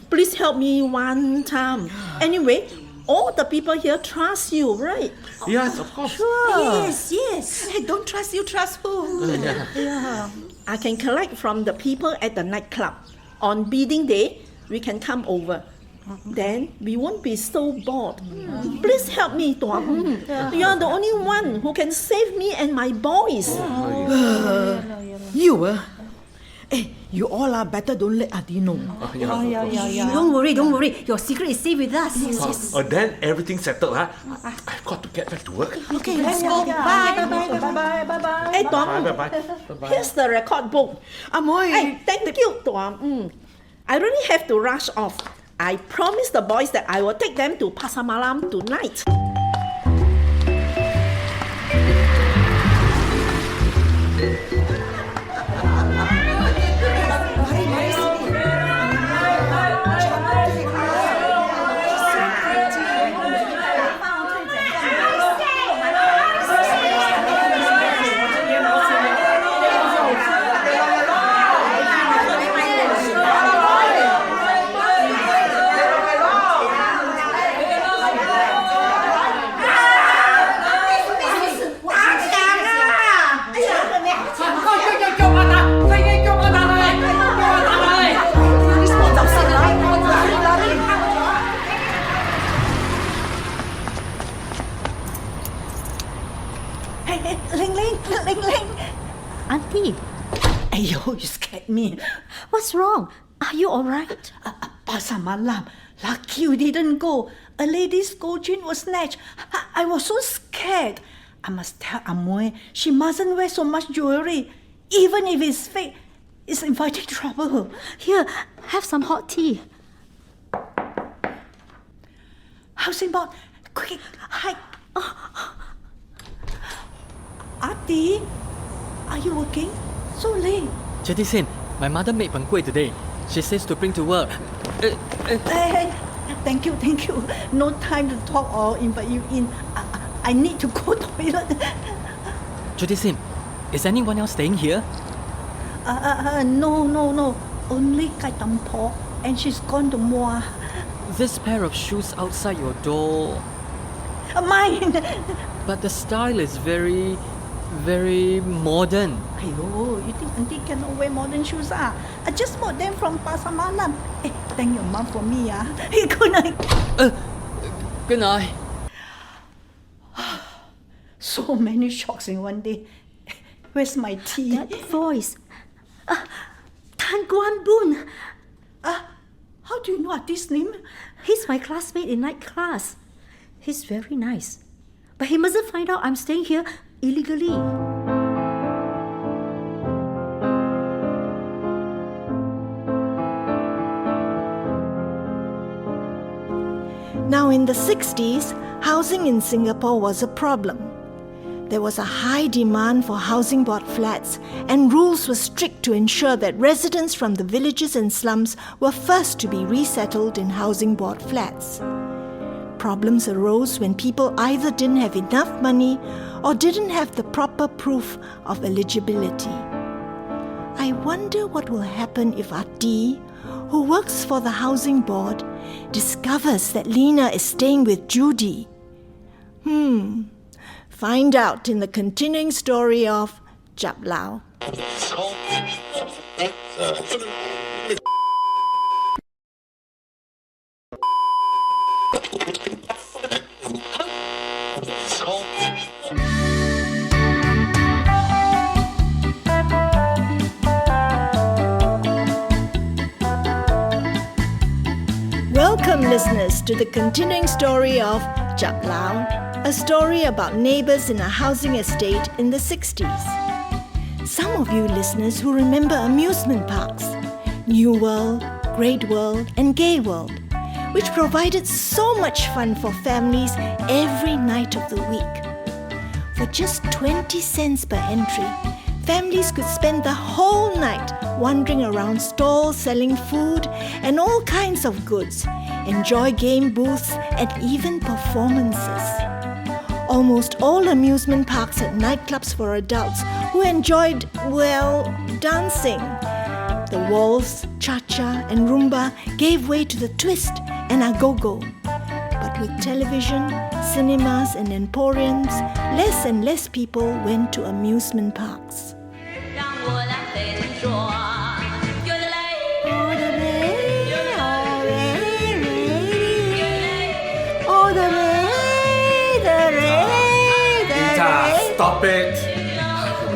Please help me one time. Anyway, all the people here trust you, right? Yes, of course. Sure. Yes. Hey, don't trust you, trust who? Yeah. I can collect from the people at the nightclub. On bidding day, we can come over. Then we won't be so bored. Please help me, Tuan. You are the only one who can save me and my boys. You all are better don't let Adi know. Don't worry. Your secret is safe with us. Yes. Then everything's settled, huh? I've got to get back to work. Okay, let's go. Bye. Hey, Tuan. Bye. Here's the record book. Amoy. Hey, thank you, Tuan. I really have to rush off. I promised the boys that I will take them to Pasar Malam tonight. Ling. Auntie, Ayo, you scared me. what's wrong? Are you alright? Pasar Malam. Lucky you didn't go. A lady's gold chain was snatched. I was so scared. I must tell Amoy she mustn't wear so much jewelry. Even if it's fake, it's inviting trouble. Here, have some hot tea. Housing board, quick, hide. Ati, are you working? So late. Jadisin, my mother made png kueh today. She says to bring to work. Hey, thank you. No time to talk or invite you in. I need to go to the toilet. Jadisin, is anyone else staying here? No. Only Kai Tampo, and she's gone to Moa. This pair of shoes outside your door. Mine. But the style is very, very modern. Ayo, you think auntie cannot wear modern shoes? I just bought them from Pasar Malam. Thank your mom for me. Good night. Good night. So many shocks in one day. Where's my tea? That voice. Tan Guan Boon. How do you know this name? He's my classmate in night class. He's very nice. But he mustn't find out I'm staying here illegally. Now, in the 60s, housing in Singapore was a problem. There was a high demand for housing board flats, and rules were strict to ensure that residents from the villages and slums were first to be resettled in housing board flats. Problems arose when people either didn't have enough money or didn't have the proper proof of eligibility. I wonder what will happen if Ati, who works for the housing board, discovers that Lena is staying with Judy. Find out in the continuing story of Chap Lau. Welcome, listeners, to the continuing story of Chap Lau, a story about neighbours in a housing estate in the 60s. Some of you listeners who remember amusement parks, New World, Great World and Gay World, which provided so much fun for families every night of the week. For just 20 cents per entry, families could spend the whole night wandering around stalls selling food and all kinds of goods, enjoy game booths and even performances. Almost all amusement parks had nightclubs for adults who enjoyed, dancing. The waltz, cha-cha and rumba gave way to the twist and agogo. But with television, cinemas and emporiums, less and less people went to amusement parks. Stop it!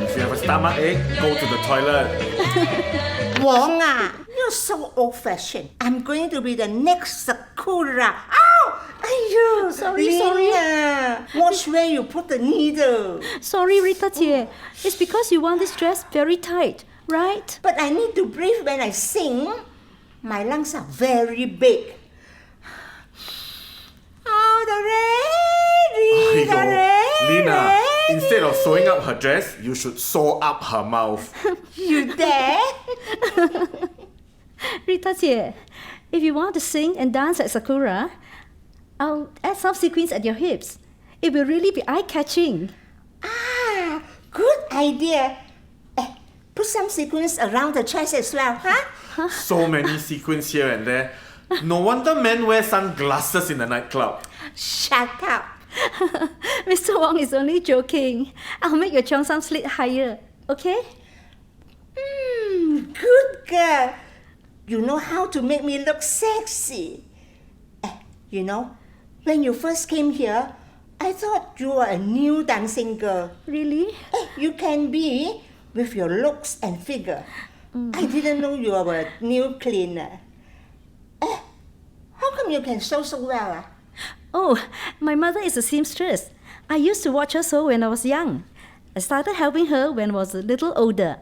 If you have a stomachache, go to the toilet. Wong, you're so old-fashioned. I'm going to be the next Sakura. Ow! Aiyo! Sorry. Watch where you put the needle. Sorry, Rita 姐. It's because you want this dress very tight, right? But I need to breathe when I sing. My lungs are very big. Oh, the rain. Lina, instead of sewing up her dress, you should sew up her mouth. You dare? Rita 姐, if you want to sing and dance at Sakura, I'll add some sequins at your hips. It will really be eye-catching. Ah, good idea. Put some sequins around the chest as well, huh? So many sequins here and there. No wonder men wear sunglasses in the nightclub. Shut up. Mr. Wong is only joking. I'll make your cheongsam slit higher, okay? Good girl. You know how to make me look sexy. You know, when you first came here, I thought you were a new dancing girl. Really? You can be, with your looks and figure. I didn't know you were a new cleaner. How come you can sew so well? Oh, my mother is a seamstress. I used to watch her sew when I was young. I started helping her when I was a little older.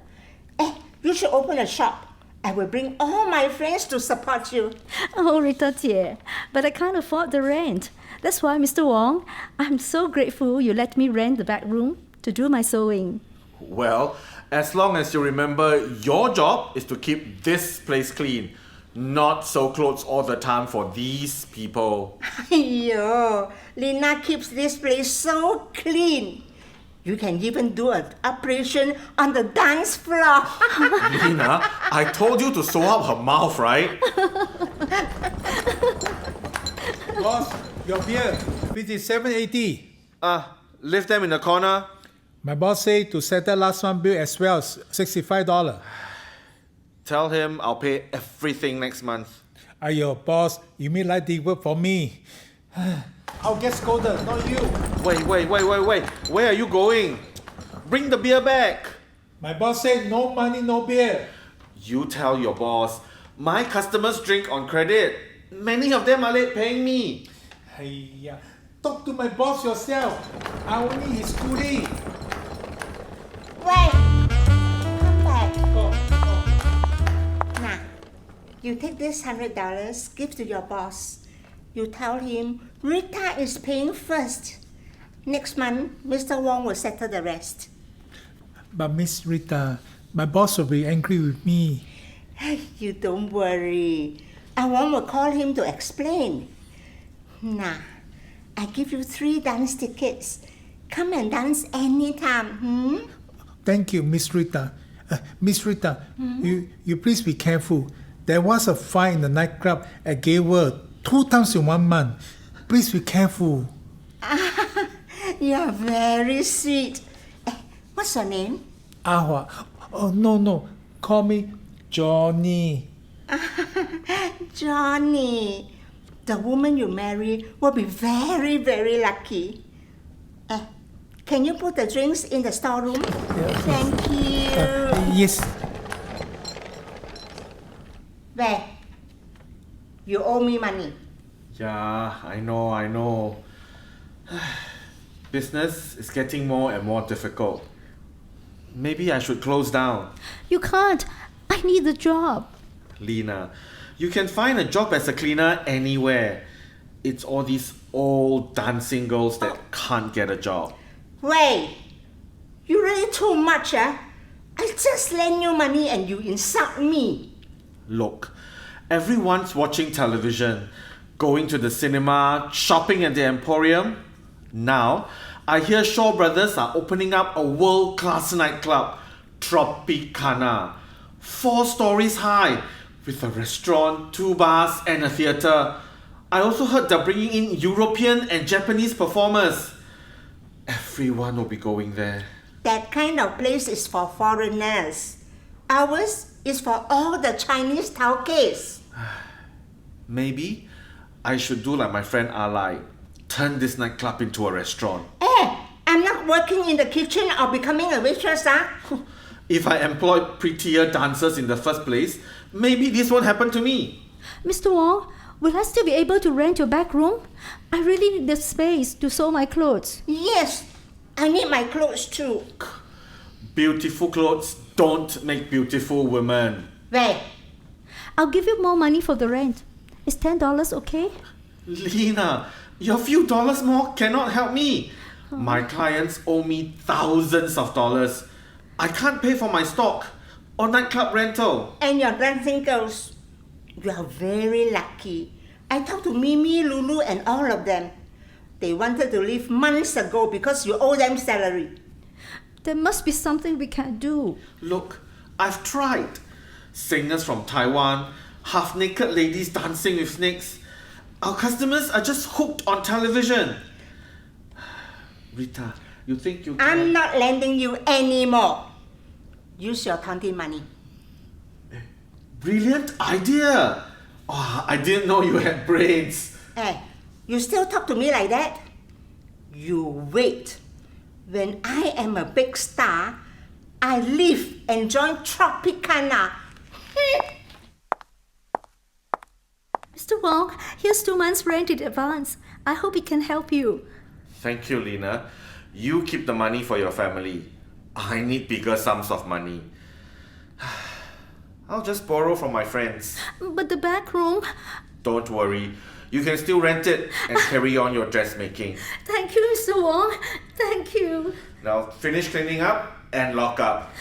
You should open a shop. I will bring all my friends to support you. Oh, Rita 姐, but I can't afford the rent. That's why, Mr. Wong, I'm so grateful you let me rent the back room to do my sewing. Well, as long as you remember, your job is to keep this place clean, not sew clothes all the time for these people. Aiyo, Lina keeps this place so clean. You can even do an operation on the dance floor. Lina, I told you to sew up her mouth, right? Boss, your beer, 57.80. Leave them in the corner. My boss said to settle last month's bill as well, $65. Tell him I'll pay everything next month. Ayo, boss, you mean like the work for me? I'll get scolded, not you. Wait. Where are you going? Bring the beer back. My boss said no money, no beer. You tell your boss. My customers drink on credit. Many of them are late paying me. Hey, talk to my boss yourself. I only his coolie. Wait, come back. Now, you take this $100, give to your boss. You tell him Rita is paying first. Next month, Mr. Wong will settle the rest. But Miss Rita, my boss will be angry with me. You don't worry. Wong will call him to explain. Now, I give you 3 dance tickets. Come and dance anytime. Thank you, Miss Rita. Miss Rita, you please be careful. There was a fire in the nightclub at Gateway 2 times in 1 month. Please be careful. You're very sweet. What's your name? Ahua. Oh, no. Call me Johnny. Johnny. The woman you marry will be very, very lucky. Can you put the drinks in the storeroom? Thank you. Yes. Where? You owe me money. Yeah, I know. Business is getting more and more difficult. Maybe I should close down. You can't. I need the job. Lina, you can find a job as a cleaner anywhere. It's all these old dancing girls that can't get a job. Wait, you really too much, I just lend you money and you insult me. Look, everyone's watching television, going to the cinema, shopping at the Emporium. Now, I hear Shaw Brothers are opening up a world-class nightclub, Tropicana. 4 stories high, with a restaurant, 2 bars and a theatre. I also heard they're bringing in European and Japanese performers. Everyone will be going there. That kind of place is for foreigners. Ours is for all the Chinese towkies. Maybe I should do like my friend Alai. Turn this nightclub into a restaurant. I'm I'm not working in the kitchen or becoming a waitress, If I employed prettier dancers in the first place, maybe this won't happen to me. Mr. Wong, will I still be able to rent your back room? I really need the space to sew my clothes. Yes, I need my clothes too. Beautiful clothes don't make beautiful women. Where? I'll give you more money for the rent. Is $10 okay? Lena, your few dollars more cannot help me. My clients owe me thousands of dollars. I can't pay for my stock or nightclub rental. And your dancing girls? You are very lucky. I talked to Mimi, Lulu and all of them. They wanted to leave months ago because you owe them salary. There must be something we can do. Look, I've tried. Singers from Taiwan, half-naked ladies dancing with snakes. Our customers are just hooked on television. Rita, you think you can... I'm not lending you any more. Use your tontine money. Brilliant idea! Oh, I didn't know you had brains. Hey, you still talk to me like that? You wait. When I am a big star, I leave and join Tropicana. Mr. Wong, here's 2 months' rent in advance. I hope it can help you. Thank you, Lena. You keep the money for your family. I need bigger sums of money. I'll just borrow from my friends. But the back room... Don't worry. You can still rent it and carry on your dressmaking. Thank you, Mr. Wong. Thank you. Now finish cleaning up and lock up.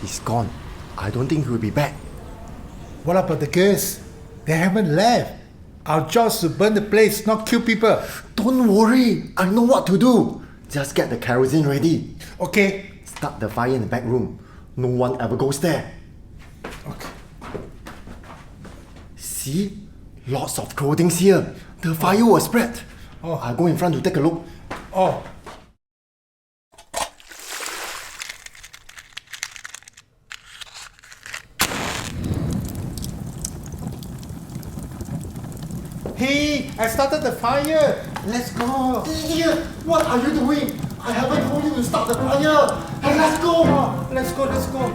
He's gone. I don't think he'll be back. What about the girls? They haven't left. Our job is to burn the place, not kill people. Don't worry. I know what to do. Just get the kerosene ready. Okay. Start the fire in the back room. No one ever goes there. Okay. See? Lots of clothing here. The fire was spread. Oh. I'll go in front to take a look. Oh. Hey, I started the fire. Let's go. Idiot! What are you doing? I haven't told you to start the fire. Hey, let's go. Let's go, let's go.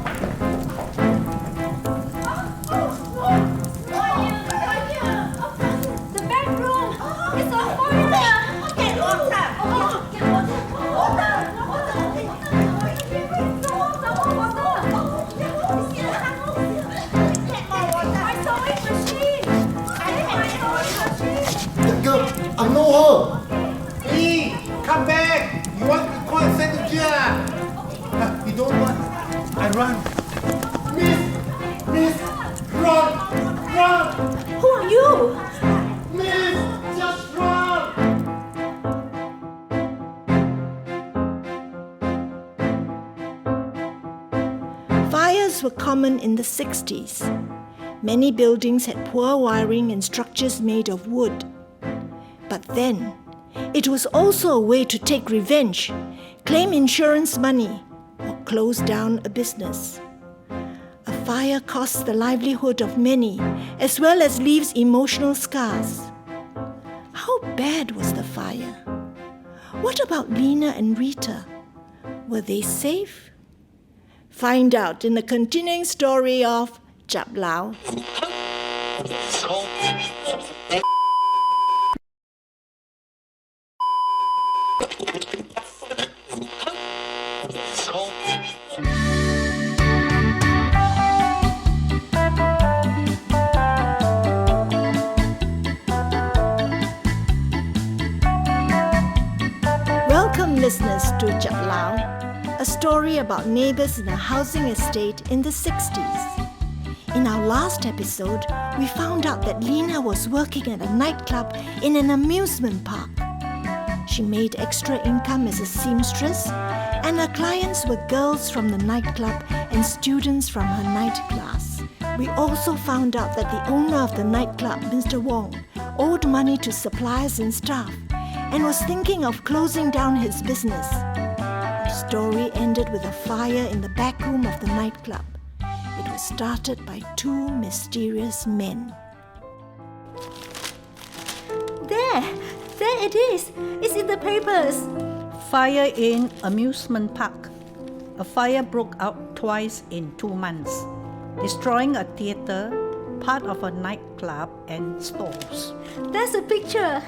The back room! It's on fire! Get water! That girl, I know her. Hey, come back. You want to call and send to jail? You don't want. I run. Miss, run. Who are you? Miss, just run. Fires were common in the 60s. Many buildings had poor wiring and structures made of wood. But then, it was also a way to take revenge, claim insurance money, or close down a business. A fire costs the livelihood of many, as well as leaves emotional scars. How bad was the fire? What about Lena and Rita? Were they safe? Find out in the continuing story of Chap Lau. Welcome, listeners, to Chap Lau, a story about neighbours in a housing estate in the 60s. In our last episode, we found out that Lena was working at a nightclub in an amusement park. She made extra income as a seamstress, and her clients were girls from the nightclub and students from her night class. We also found out that the owner of the nightclub, Mr. Wong, owed money to suppliers and staff and was thinking of closing down his business. The story ended with a fire in the back room of the nightclub. It was started by two mysterious men. There it is. It's in the papers. Fire in amusement park. A fire broke out twice in 2 months, destroying a theatre, part of a nightclub, and stores. That's a picture.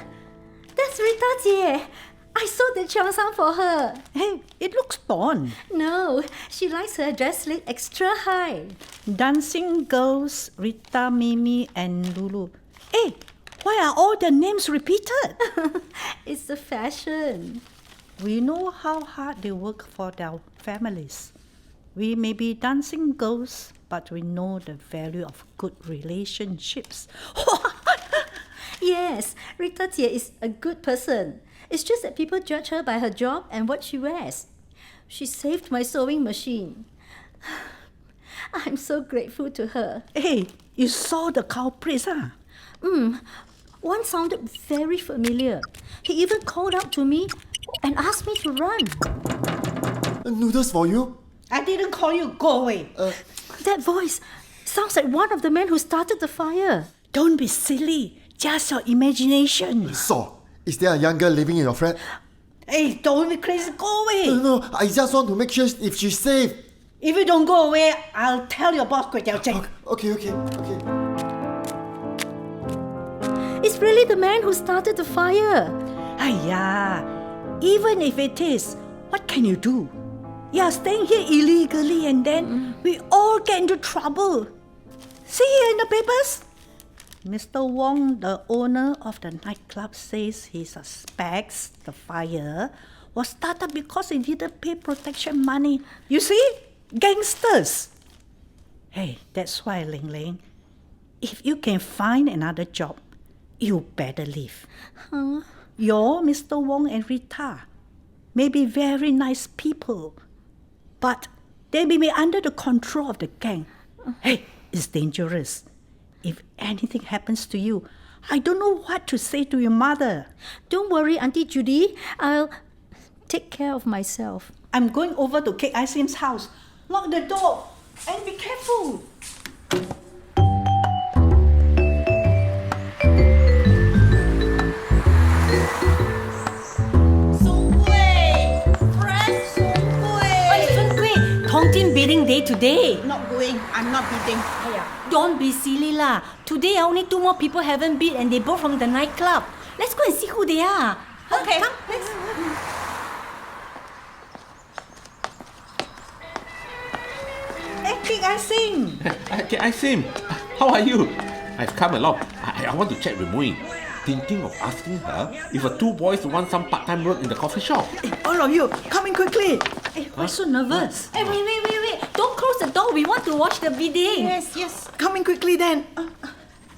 That's Rita Jie. I saw the cheongsam for her. Hey, it looks torn. No, she likes her dress slit extra high. Dancing girls, Rita, Mimi, and Lulu. Hey, why are all the names repeated? It's the fashion. We know how hard they work for their families. We may be dancing girls, but we know the value of good relationships. Yes, Rita Jie is a good person. It's just that people judge her by her job and what she wears. She saved my sewing machine. I'm so grateful to her. Hey, you saw the culprits, huh? One sounded very familiar. He even called out to me and asked me to run. Noodles for you? I didn't call you. Go away. That voice sounds like one of the men who started the fire. Don't be silly. Just your imagination. So, is there a young girl living in your flat? Hey, don't be crazy. Go away. No, I just want to make sure if she's safe. If you don't go away, I'll tell your boss. Okay. It's really the man who started the fire. Aiya, even if it is, what can you do? You're staying here illegally and then we all get into trouble. See here in the papers? Mr. Wong, the owner of the nightclub, says he suspects the fire was started because he didn't pay protection money. You see? Gangsters. Hey, that's why, Ling Ling, if you can find another job, you better leave. You're Mr. Wong and Rita may be very nice people, but they may be under the control of the gang. Hey, it's dangerous. If anything happens to you, I don't know what to say to your mother. Don't worry, Auntie Judy. I'll take care of myself. I'm going over to Kate Isim's house. Lock the door and be careful. Tontine bidding day today. Not going. I'm not bidding. Don't be silly lah. Today only 2 more people haven't bid and they both from the nightclub. Let's go and see who they are. Okay. Come, let's. Hey, Kate Isim. Okay, I see him. How are you? I've come along. I want to chat with Mui. Thinking of asking her if her 2 boys want some part-time work in the coffee shop. Hey, all of you, come in quickly. Hey, why so nervous? Hey, wait. Don't close the door. We want to watch the bidding. Yes. Come in quickly then.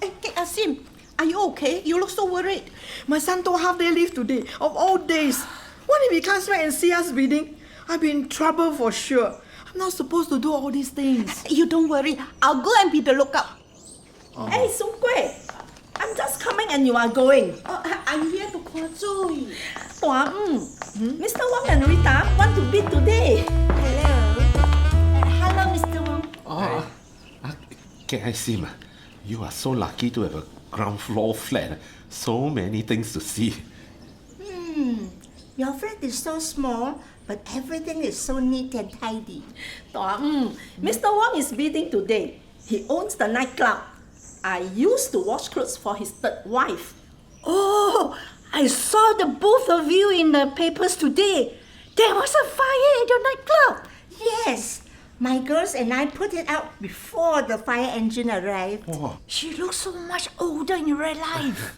Hey, Asim, are you okay? You look so worried. My son took half-day leave today, of all days. What if he comes back and see us bidding? I'll be in trouble for sure. I'm not supposed to do all these things. You don't worry. I'll go and be the lookout. Hey, Sung Kueh, I'm just coming and you are going. I'm here to Kwazui. Mr. Wong and Rita want to bid today. Hello, Mr. Wong. Can I see, you are so lucky to have a ground floor flat. So many things to see. Your flat is so small, but everything is so neat and tidy. Mr. Wong is bidding today. He owns the nightclub. I used to wash clothes for his third wife. Oh, I saw the both of you in the papers today. There was a fire at your nightclub. Yes, my girls and I put it out before the fire engine arrived. She looks so much older in real life.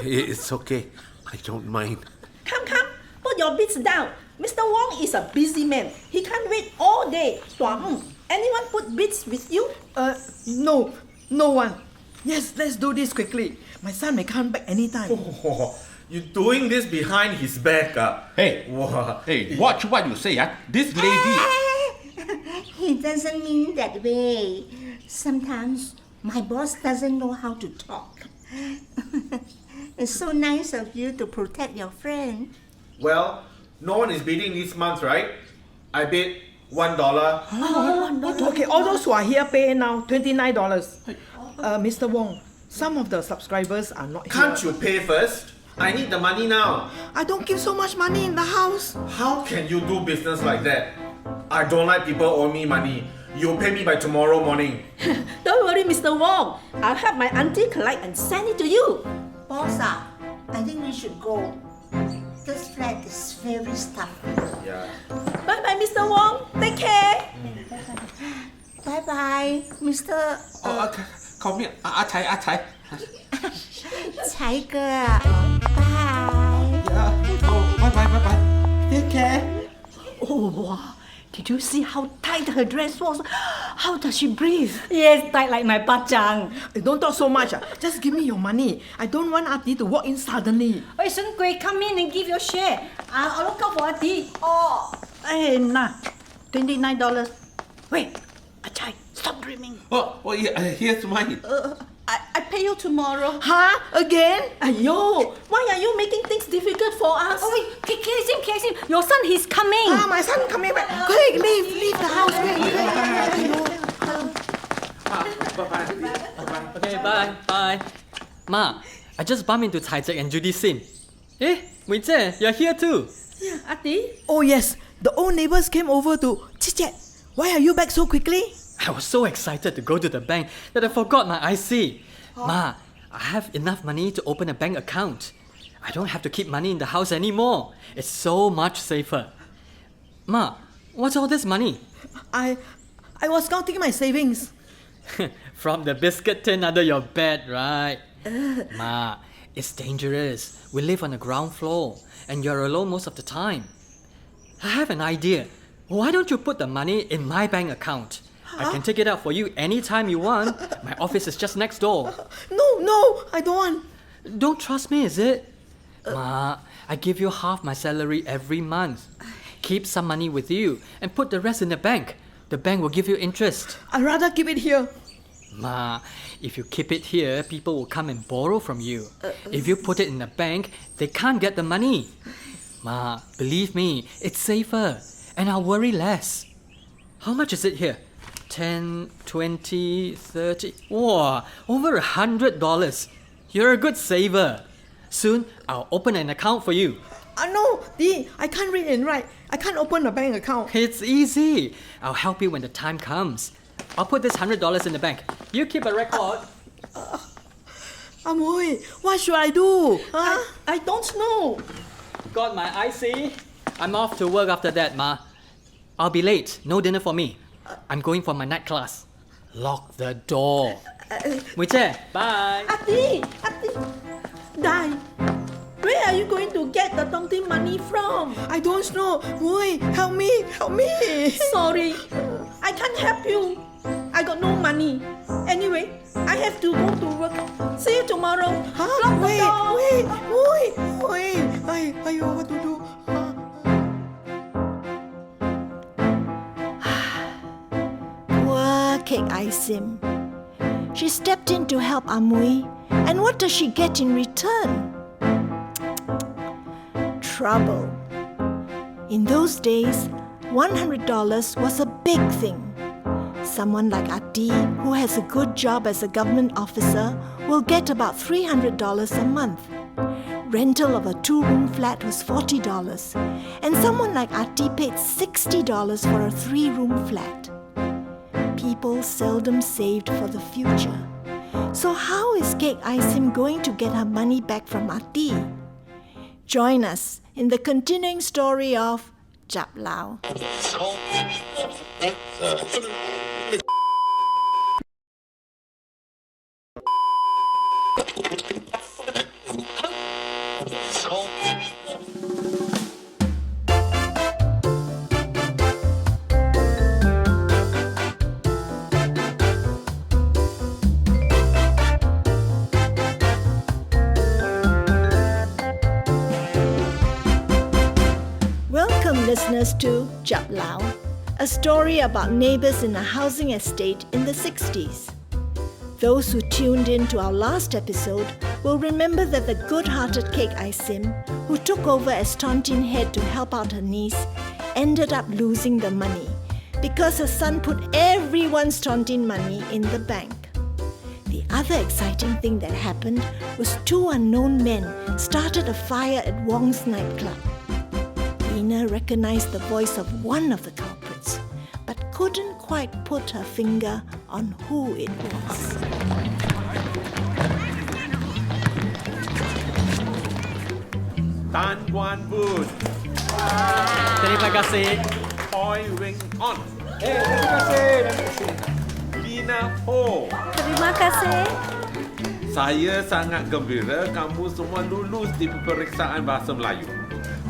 It's okay. I don't mind. Come, put your bids down. Mr. Wong is a busy man. He can't wait all day. Anyone put bids with you? No one. Yes, let's do this quickly. My son may come back anytime. You're doing this behind his back. Hey, watch what you say. This lady... He doesn't mean that way. Sometimes my boss doesn't know how to talk. It's so nice of you to protect your friend. Well, no one is bidding this month, right? I bid $1. Okay, all those who are here pay now $29. Mr. Wong, some of the subscribers are not here. Can't you pay first? I need the money now. I don't keep so much money in the house. How can you do business like that? I don't like people owe me money. You'll pay me by tomorrow morning. Don't worry, Mr. Wong. I'll help my auntie collect and send it to you. Boss, I think we should go. This flat is very stuffy. Yeah. Bye-bye, Mr. Wong. Take care. Bye-bye, Mr. Call me 阿財阿財。才哥. Bye. Bye. Take care. Oh, wow. Did you see how tight her dress was? How does she breathe? Yes, tight like my bachang. Don't talk so much. Just give me your money. I don't want Ati to walk in suddenly. Wait, Sng Kui, come in and give your share. I'll look out for Ati. Oh, hey, nah. $29. Wait, Achai, stop dreaming. Oh, yeah, here's mine. I pay you tomorrow. Huh? Again? Ayo, why are you making things difficult for us? Oh, wait, Kiss him. Your son, he's coming. My son coming back. Quick, leave the house. Okay, bye. Ma, I just bumped into Cai Zek and Judy Sim. Wei Zhe, you're here too. Yeah, Ati. Oh yes, the old neighbors came over to chit-chat. Why are you back so quickly? I was so excited to go to the bank that I forgot my IC. Ma, I have enough money to open a bank account. I don't have to keep money in the house anymore. It's so much safer. Ma, what's all this money? I was counting my savings. From the biscuit tin under your bed, right? Ma, it's dangerous. We live on the ground floor and you're alone most of the time. I have an idea. Why don't you put the money in my bank account? I can take it out for you anytime you want. My office is just next door. No, I don't want. Don't trust me, is it? Ma, I give you half my salary every month. Keep some money with you and put the rest in the bank. The bank will give you interest. I'd rather keep it here. Ma, if you keep it here, people will come and borrow from you. If you put it in the bank, they can't get the money. Ma, believe me, it's safer and I'll worry less. How much is it here? 10, 20, 30... Wow, over $100. You're a good saver. Soon, I'll open an account for you. No, Dee, I can't read and write. I can't open a bank account. It's easy. I'll help you when the time comes. I'll put this $100 in the bank. You keep a record. Amoy, what should I do? I don't know. Got my IC? I'm off to work after that, Ma. I'll be late. No dinner for me. I'm going for my night class. Lock the door. Wei Zhe, bye. Ati. Dai, where are you going to get the Tontine money from? I don't know. Boy, help me. Sorry, I can't help you. I got no money. Anyway, I have to go to work. See you tomorrow. Lock the door. Wait. Ayo, what to do? Cake Isim. She stepped in to help Amui, and what does she get in return? Trouble. In those days, $100 was a big thing. Someone like Ati, who has a good job as a government officer, will get about $300 a month. Rental of a 2-room flat was $40, and someone like Ati paid $60 for a 3-room flat. People seldom saved for the future. So how is Cake Isim going to get her money back from Ati? Join us in the continuing story of Chap Lau. Listeners to Chap Lau, a story about neighbours in a housing estate in the 60s. Those who tuned in to our last episode will remember that the good-hearted Cake Isim, who took over as Tontine head to help out her niece, ended up losing the money because her son put everyone's tontine money in the bank. The other exciting thing that happened was 2 unknown men started a fire at Wong's nightclub. Lina recognized the voice of one of the culprits, but couldn't quite put her finger on who it was. Tan Guan Boon. Terima kasih. Hoi Wing On. Terima kasih. Lina Ho. Terima kasih. Saya sangat gembira kamu semua lulus di peperiksaan bahasa Melayu.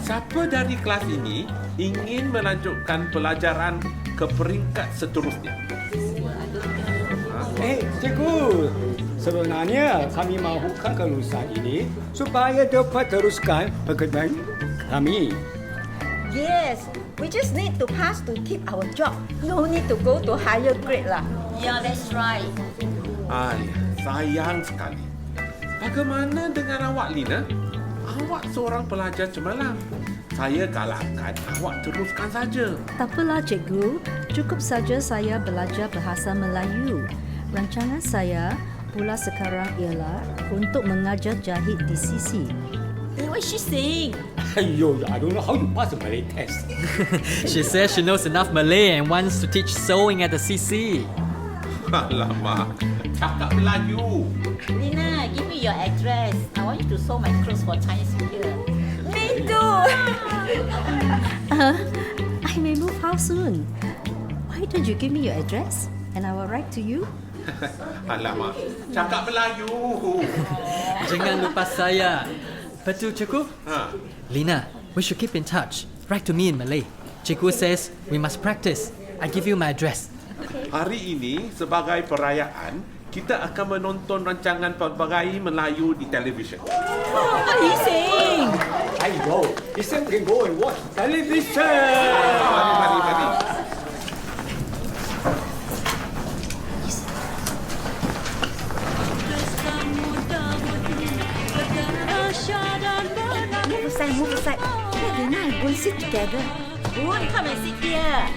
Siapa dari kelas ini ingin melanjutkan pelajaran ke peringkat seterusnya? Cikgu, sebenarnya kami mahukan kelulusan ini supaya dapat teruskan pekerjaan kami. Yes, we just need to pass to keep our job. No need to go to higher grade lah. Yeah, that's right. Sayang sekali. Bagaimana dengan awak, Lina? Awak seorang pelajar cemerlang. Saya galakkan awak teruskan saja. Tak apalah, cikgu. Cukup saja saya belajar bahasa Melayu. Rancangan saya pula sekarang ialah untuk mengajar jahit di CC. What is she saying? Aiyo, I don't know how you pass the Malay test. She says she knows enough Malay and wants to teach sewing at the CC. Alamak, cakap Melayu. Lina, give me your address. I want you to sew my clothes for Chinese New Year. Me too. I may move house soon. Why don't you give me your address and I will write to you? Alamak, cakap Melayu. Jangan lupa saya. Betul, Cikgu? Lina, we should keep in touch. Write to me in Malay. Cikgu says we must practice. I give you my address. Hari ini, sebagai perayaan, kita akan menonton rancangan pelbagai Melayu di televisyen. What are you saying? Aiyo, he said we can go and watch television. Mari. Move aside. Let Lina and Boon sit together. Boon, come and sit here.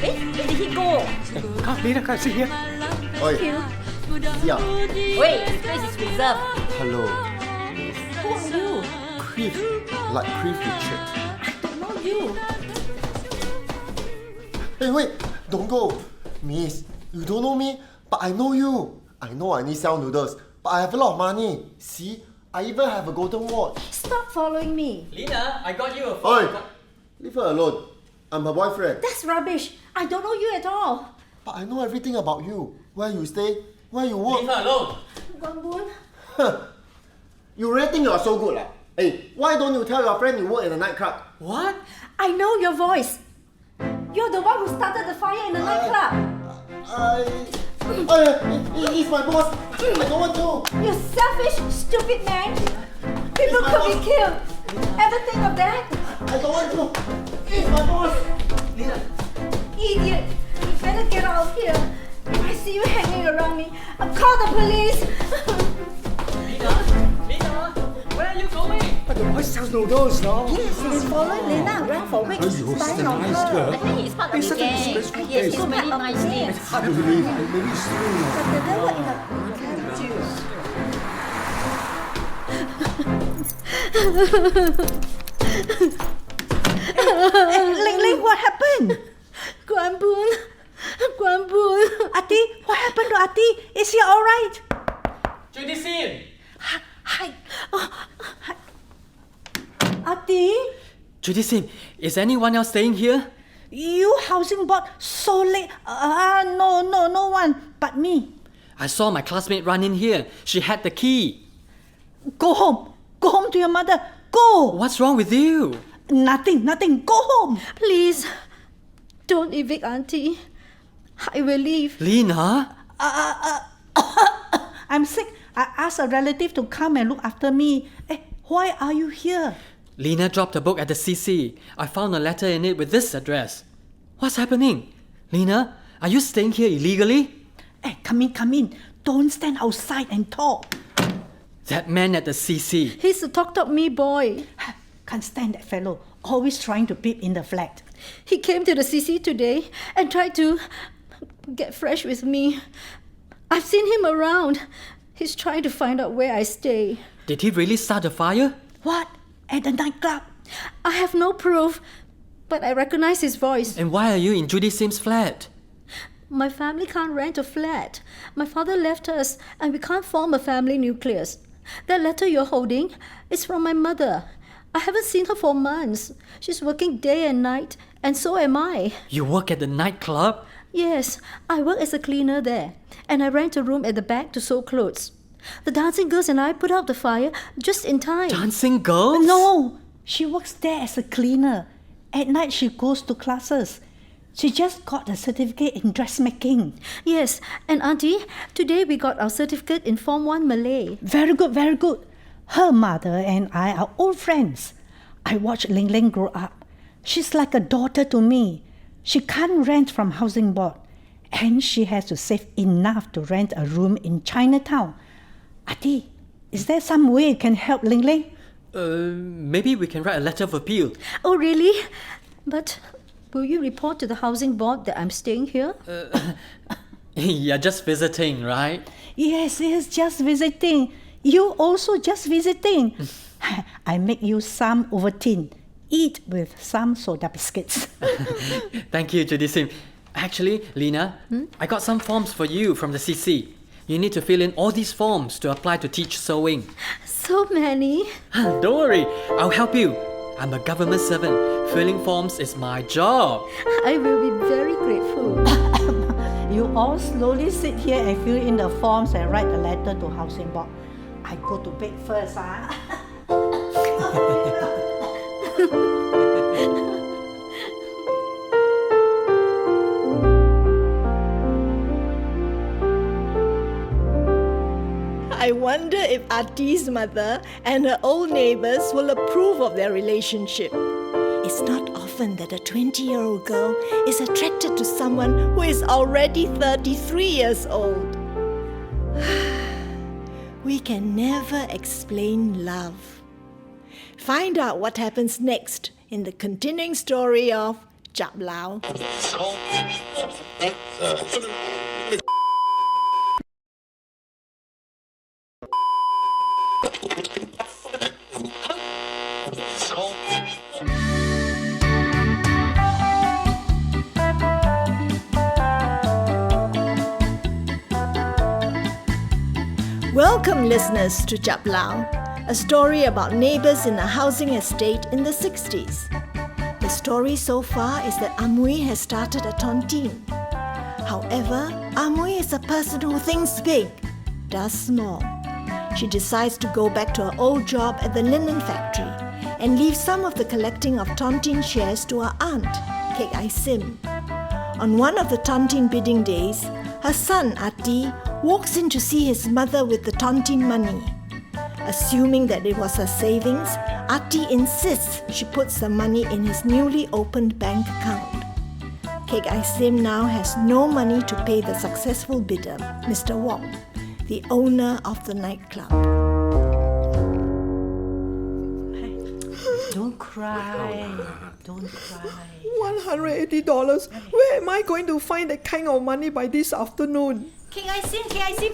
Where did he go? Lina, come sit here. Oi. Yeah. Wait, this place is reserved. Hello. Who are you? Creef. Like Creef Richard. I don't know you. Hey, wait. Don't go. Miss, you don't know me, but I know you. I know I need sell noodles, but I have a lot of money. See? I even have a golden watch. Stop following me. Lina, I got you a phone. Oi! Leave her alone. I'm her boyfriend. That's rubbish. I don't know you at all. But I know everything about you. Where you stay, where you work. Leave her alone. Boon. You really think you are so good, lah? Hey, why don't you tell your friend you work in a nightclub? What? I know your voice. You're the one who started the fire in the nightclub. He's my boss. I don't want to. You selfish, stupid man. People could be killed. Ever think of that? I don't want to. He's my boss. Idiot. You better get out of here. If I see you hanging around me, I'll call the police. Lina, where are you going? But the boy sells noodles now. Yes, he's following Lina around for weeks. Aiyo, such spying a on nice her. girl. I think he's part of It's the such a gang. disgraceful He has place. so many nice names. It's hard to believe. Maybe soon. But the devil in a Ling, what happened? Guan Boon. Ati, what happened to Ati? Is he alright? Judy Sim. Hi. Ati? Judy Sim, is anyone else staying here? You housing board so late. No one but me. I saw my classmate run in here. She had the key. Go home. Go home to your mother. Go. What's wrong with you? Nothing. Go home. Please. Don't evict Auntie. I will leave. Lina? I'm sick. I asked a relative to come and look after me. Why are you here? Lina dropped a book at the CC. I found a letter in it with this address. What's happening? Lina, are you staying here illegally? Come in. Don't stand outside and talk. That man at the CC. He's a talk-me boy. Can't stand that fellow. Always trying to peep in the flat. He came to the CC today and tried to get fresh with me. I've seen him around. He's trying to find out where I stay. Did he really start a fire? What? At the nightclub? I have no proof, but I recognize his voice. And why are you in Judy Sim's flat? My family can't rent a flat. My father left us and we can't form a family nucleus. That letter you're holding is from my mother. I haven't seen her for months. She's working day and night, and so am I. You work at the nightclub? Yes, I work as a cleaner there, and I rent a room at the back to sew clothes. The dancing girls and I put out the fire just in time. Dancing girls? No, she works there as a cleaner. At night she goes to classes. She just got a certificate in dressmaking. Yes, and Auntie, today we got our certificate in Form 1 Malay. Very good, very good. Her mother and I are old friends. I watched Ling Ling grow up. She's like a daughter to me. She can't rent from housing board, and she has to save enough to rent a room in Chinatown. Ati, is there some way you can help Ling Ling? Maybe we can write a letter of appeal. Oh, really? But will you report to the housing board that I'm staying here? You're just visiting, right? Yes, just visiting. You also just visiting. I make you some Ovaltine. Eat with some soda biscuits. Thank you, Judy Sim. Actually, Lena, I got some forms for you from the CC. You need to fill in all these forms to apply to teach sewing. So many. Don't worry, I'll help you. I'm a government servant. Filling forms is my job. I will be very grateful. You all slowly sit here and fill in the forms and write the letter to housing board. I go to bed first, I wonder if Ati's mother and her old neighbours will approve of their relationship. It's not often that a 20-year-old girl is attracted to someone who is already 33 years old. We can never explain love. Find out what happens next in the continuing story of Chap Lau. Welcome, listeners, to Chap Lau, a story about neighbours in a housing estate in the 60s. The story so far is that Amui has started a tontine. However, Amui is a person who thinks big, does small. She decides to go back to her old job at the linen factory and leave some of the collecting of tontine shares to her aunt, Kek Ai Sim. On one of the tontine bidding days, her son Ati walks in to see his mother with the tontine money. Assuming that it was her savings, Ati insists she puts the money in his newly opened bank account. Kek Ai Sim now has no money to pay the successful bidder, Mr. Wong, the owner of the nightclub. Don't cry. Don't cry. $180. Where am I going to find that kind of money by this afternoon? Kek Ai Sim.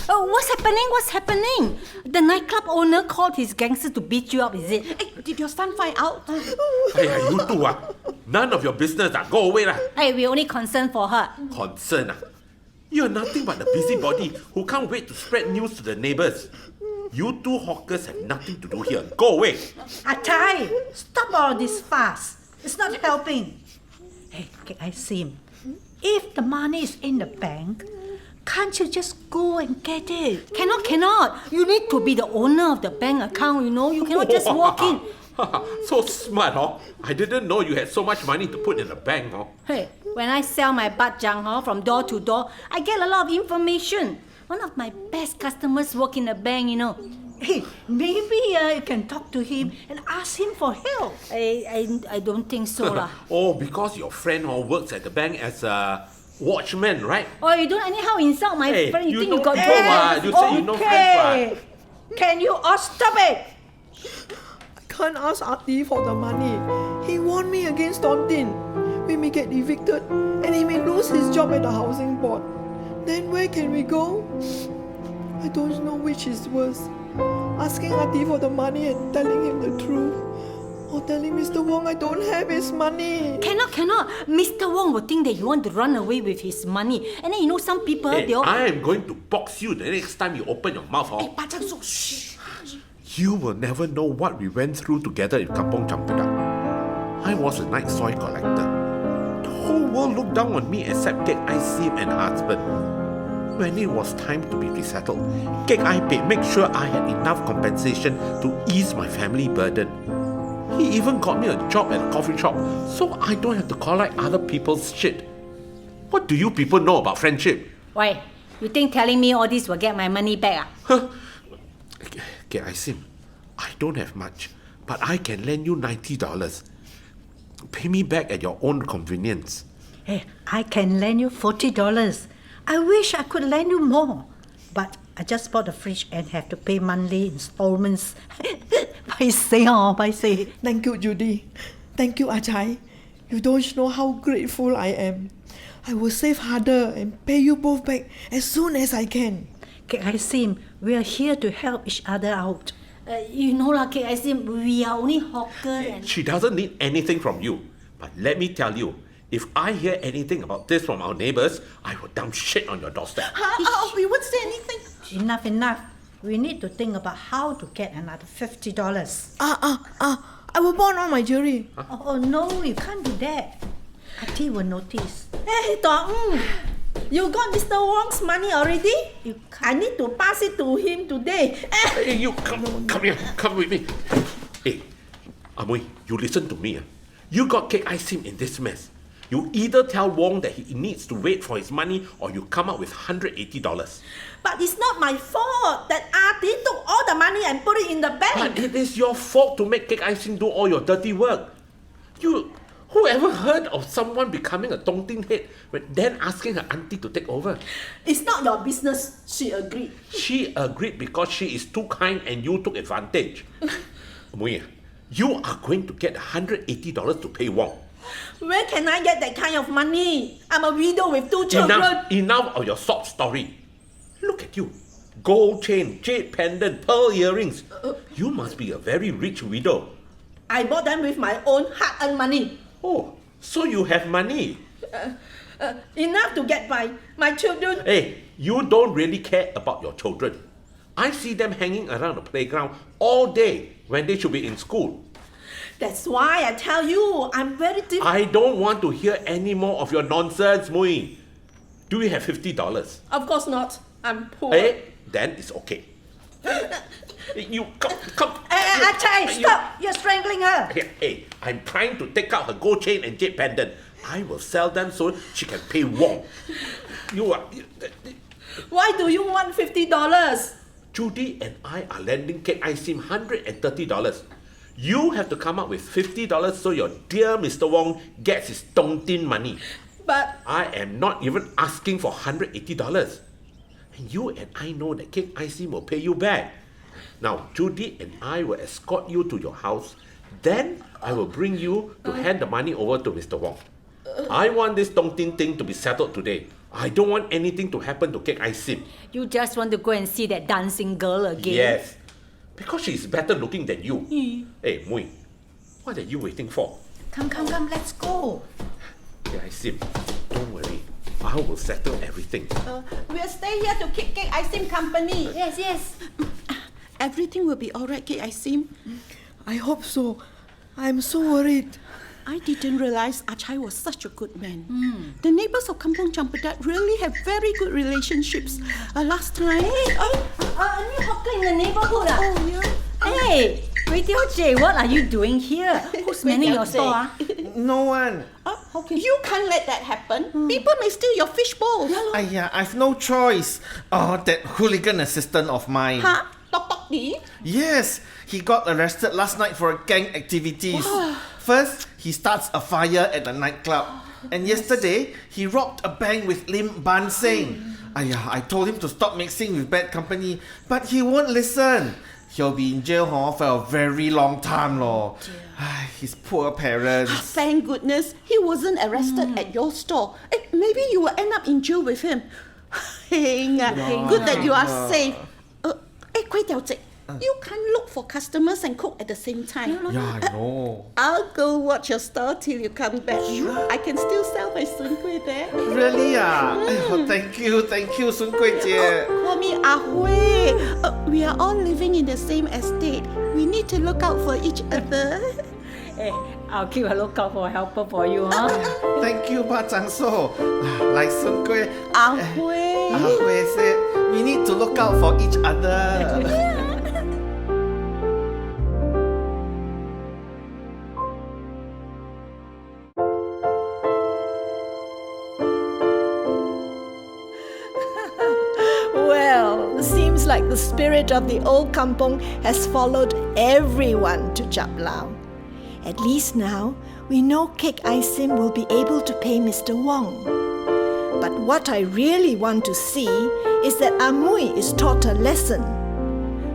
Oh, what's happening? The nightclub owner called his gangster to beat you up, is it? Hey, did your son find out? Hey, you two, none of your business. Go away. Hey, we're only concerned for her. Concern? You're nothing but a busybody who can't wait to spread news to the neighbours. You two hawkers have nothing to do here. Go away. Atai, stop all this fuss. It's not helping. Hey, Kek Ai Sim, if the money is in the bank, can't you just go and get it? Cannot. You need to be the owner of the bank account, you know. You cannot just walk in. So smart, I didn't know you had so much money to put in the bank, Hey, when I sell my bajang from door to door, I get a lot of information. One of my best customers work in the bank, you know. Hey, maybe you can talk to him and ask him for help. I don't think so lah. Oh, because your friend works at the bank as a watchman, right? Oh, you don't anyhow insult my friend. You think you got job? You say you know friends, Can you all stop it? I can't ask Ati for the money. He won't warned me against Tontine. We may get evicted and he may lose his job at the housing board. Then where can we go? I don't know which is worse. Asking Auntie for the money and telling him the truth, or telling Mr. Wong I don't have his money. Cannot. Mr. Wong will think that you want to run away with his money. And then you know some people, they all... I am going to box you the next time you open your mouth. Shh. You will never know what we went through together in Kampong Champedak. I was a night soil collector. The whole world looked down on me except Kek I Sim and her husband. When it was time to be resettled, Kek I Pei made sure I had enough compensation to ease my family burden. He even got me a job at a coffee shop so I don't have to collect other people's shit. What do you people know about friendship? Why? You think telling me all this will get my money back? Kek I Sim, I don't have much, but I can lend you $90. Pay me back at your own convenience. Hey, I can lend you $40. I wish I could lend you more. But I just bought a fridge and have to pay monthly installments. Paiseh. Thank you, Judy. Thank you, Achai. You don't know how grateful I am. I will save harder and pay you both back as soon as I can. Kek I Sim, we are here to help each other out. You know lah, Kek I Sim, we are only hawker and... She doesn't need anything from you. But let me tell you, if I hear anything about this from our neighbours, I will dump shit on your doorstep. We won't say anything. Enough. We need to think about how to get another $50. I will pawn all my jewelry. Oh no, you can't do that. Auntie will notice. Hey, Dawson, you got Mr. Wong's money already? I need to pass it to him today. Hey, you come here, come with me. Hey, Amoy, you listen to me. You got Kek I Sim in this mess. You either tell Wong that he needs to wait for his money or you come up with $180. But it's not my fault that Auntie took all the money and put it in the bank. But it is your fault to make Kek I Sim do all your dirty work. Who ever heard of someone becoming a Tontine head and then asking her auntie to take over? It's not your business, she agreed. She agreed because she is too kind and you took advantage. Muya, you are going to get $180 to pay Wong. Where can I get that kind of money? I'm a widow with 2 children. Enough of your sob story. Look at you. Gold chain, jade pendant, pearl earrings. You must be a very rich widow. I bought them with my own hard-earned money. Oh, so you have money. Enough to get by. My children... Hey, you don't really care about your children. I see them hanging around the playground all day when they should be in school. That's why I tell you, I'm very different. I don't want to hear any more of your nonsense, Mui. Do you have $50? Of course not. I'm poor. Hey, then it's okay. You come. Achai, stop! You're strangling her. Hey, I'm trying to take out her gold chain and jade pendant. I will sell them so she can pay Wong. Why do you want $50? Judy and I are lending Kek I Sim $130. You have to come up with $50 so your dear Mr. Wong gets his Tontine money. But I am not even asking for $180. And you and I know that Kek I Sim will pay you back. Now, Judy and I will escort you to your house. Then I will bring you to hand the money over to Mr. Wong. I want this Tontine thing to be settled today. I don't want anything to happen to Kek I Sim. You just want to go and see that dancing girl again? Yes. Because she is better looking than you. Hey, Mui, what are you waiting for? Come, let's go. Kek I Sim, don't worry. I will settle everything. We'll stay here to keep Kek I Sim company. Yes. Everything will be alright, Kek I Sim. I hope so. I'm so worried. I didn't realize Achai was such a good man. The neighbours of Kampong Champedak really have very good relationships. Last time... A new hawker in the neighbourhood. Oh, yeah. Hey, Wei Tiao Jie, what are you doing here? Who's manning your store? No one. You can't let that happen. People may steal your fish bowls. I've no choice. Oh, that hooligan assistant of mine. Huh? Tok Di? Yes, he got arrested last night for gang activities. First, he starts a fire at the nightclub. And yesterday, he robbed a bank with Lim Ban Seng. I told him to stop mixing with bad company, but he won't listen. He'll be in jail for a very long time, lor. His poor parents. Thank goodness he wasn't arrested at your store. Maybe you will end up in jail with him. Hey, good that you are safe. Kway Teow Cik, you can't look for customers and cook at the same time. Yeah, I know. I'll go watch your store till you come back. I can still sell my soon kueh there. Really? Thank you, Sun Kui Jie. Call me Ah Hui. We are all living in the same estate. We need to look out for each other. I'll keep a lookout for a helper for you, huh? Thank you, Ba Zhang So. Like Sun Kui, Ah Hui. Ah Hui said, we need to look out for each other. Well, seems like the spirit of the old kampong has followed everyone to Chap Lau. At least now, we know Kek Aisim will be able to pay Mr. Wong. But what I really want to see is that Amui is taught a lesson.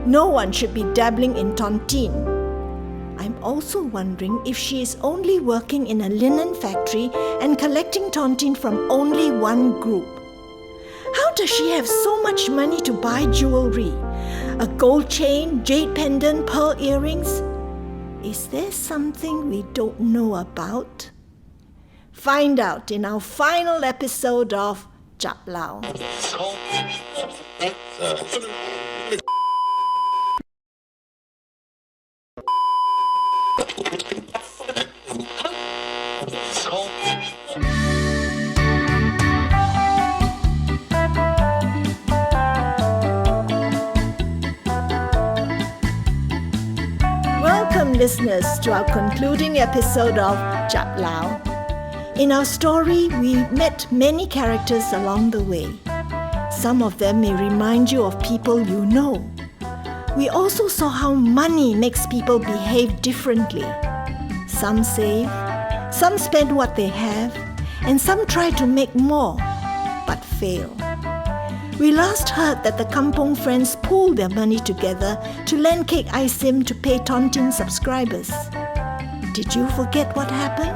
No one should be dabbling in tontine. I'm also wondering if she is only working in a linen factory and collecting tontine from only one group. How does she have so much money to buy jewelry? A gold chain, jade pendant, pearl earrings? Is there something we don't know about? Find out in our final episode of Chap Lau. Welcome, listeners, to our concluding episode of Chap Lau. In our story, we met many characters along the way. Some of them may remind you of people you know. We also saw how money makes people behave differently. Some save, some spend what they have, and some try to make more, but fail. We last heard that the kampong friends pooled their money together to lend Kek Aisim to pay Tontine subscribers. Did you forget what happened?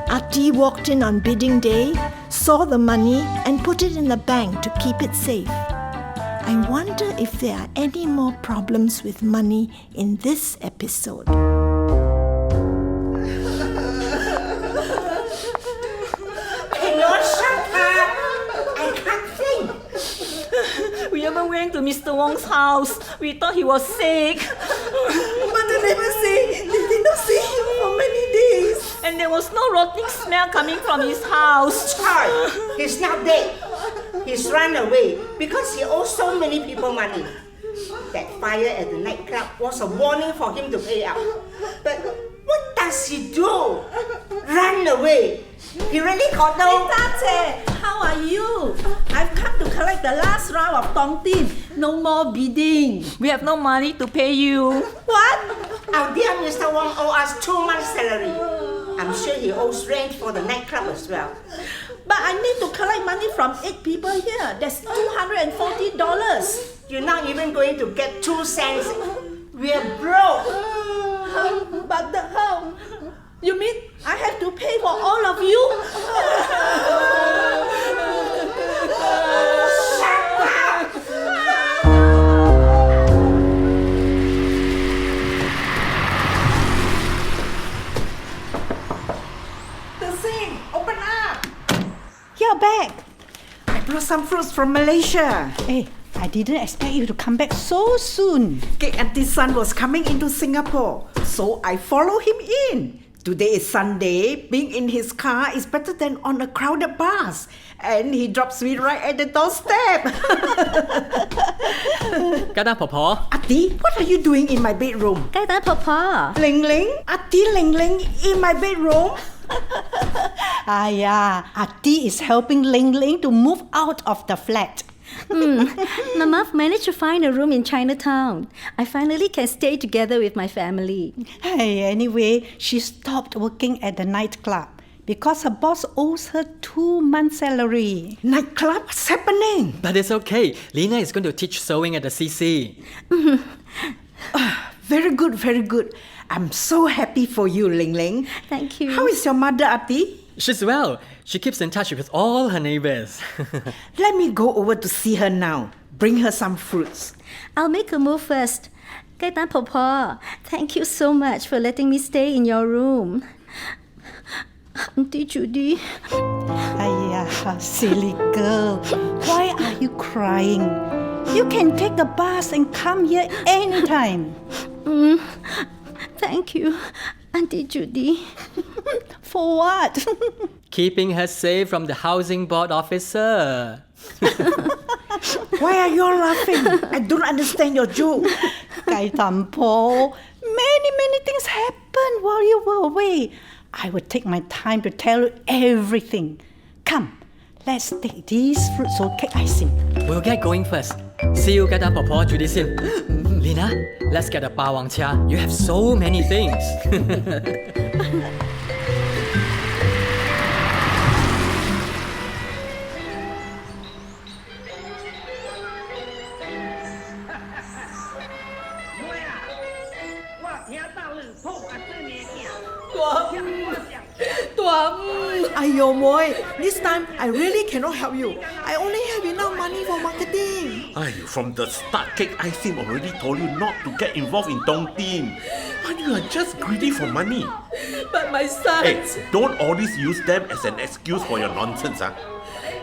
Ati walked in on bidding day, saw the money and put it in the bank to keep it safe. I wonder if there are any more problems with money in this episode. We even went to Mr. Wong's house. We thought he was sick. But they never say they did not see him for many days. And there was no rotting smell coming from his house. Child, he's not dead. He's run away because he owes so many people money. That fire at the nightclub was a warning for him to pay out. But what does he do? Run away. He really got no... Tate, how are you? I've come to collect the last round of tontine. No more bidding. We have no money to pay you. What? Our dear Mr. Wong owes us 2 months' salary. I'm sure he owes rent for the nightclub as well. But I need to collect money from 8 people here. That's $240. You're not even going to get 2 cents. We're broke. But how? You mean I have to pay for all of you? Shut up! The sink, open up. You're back. I brought some fruits from Malaysia. Hey, I didn't expect you to come back so soon. Kek Auntie's son was coming into Singapore, so I follow him in. Today is Sunday. Being in his car is better than on a crowded bus. And he drops me right at the doorstep. Gada Popo. Ati, what are you doing in my bedroom? Kata Papa. Ling Ling? Ati Ling Ling in my bedroom? Ati is helping Ling Ling to move out of the flat. Mama managed to find a room in Chinatown. I finally can stay together with my family. Hey, anyway, she stopped working at the nightclub because her boss owes her 2 months' salary. Nightclub? What's happening? But it's okay. Lena is going to teach sewing at the CC. Very good, very good. I'm so happy for you, Ling Ling. Thank you. How is your mother, Ati? She's well. She keeps in touch with all her neighbors. Let me go over to see her now. Bring her some fruits. I'll make a move first. Kai Tan Papa, thank you so much for letting me stay in your room. Auntie Judy. Ayah, silly girl. Why are you crying? You can take the bus and come here anytime. Thank you, Auntie Judy. For what? Keeping her safe from the housing board officer. Why are you all laughing? I don't understand your joke. Kai Tan Po, many things happened while you were away. I will take my time to tell you everything. Come, let's take these fruits or cake icing. We'll get going first. See you, Kai Tan Popo, Judy Sim. Lina, let's get a bawang chia. You have so many things. Ayo, Moi, this time I really cannot help you. I only have enough money for marketing. From the start, Cake Icing already told you not to get involved in Tontine. But you are just greedy for money. But my sons... Hey, don't always use them as an excuse for your nonsense.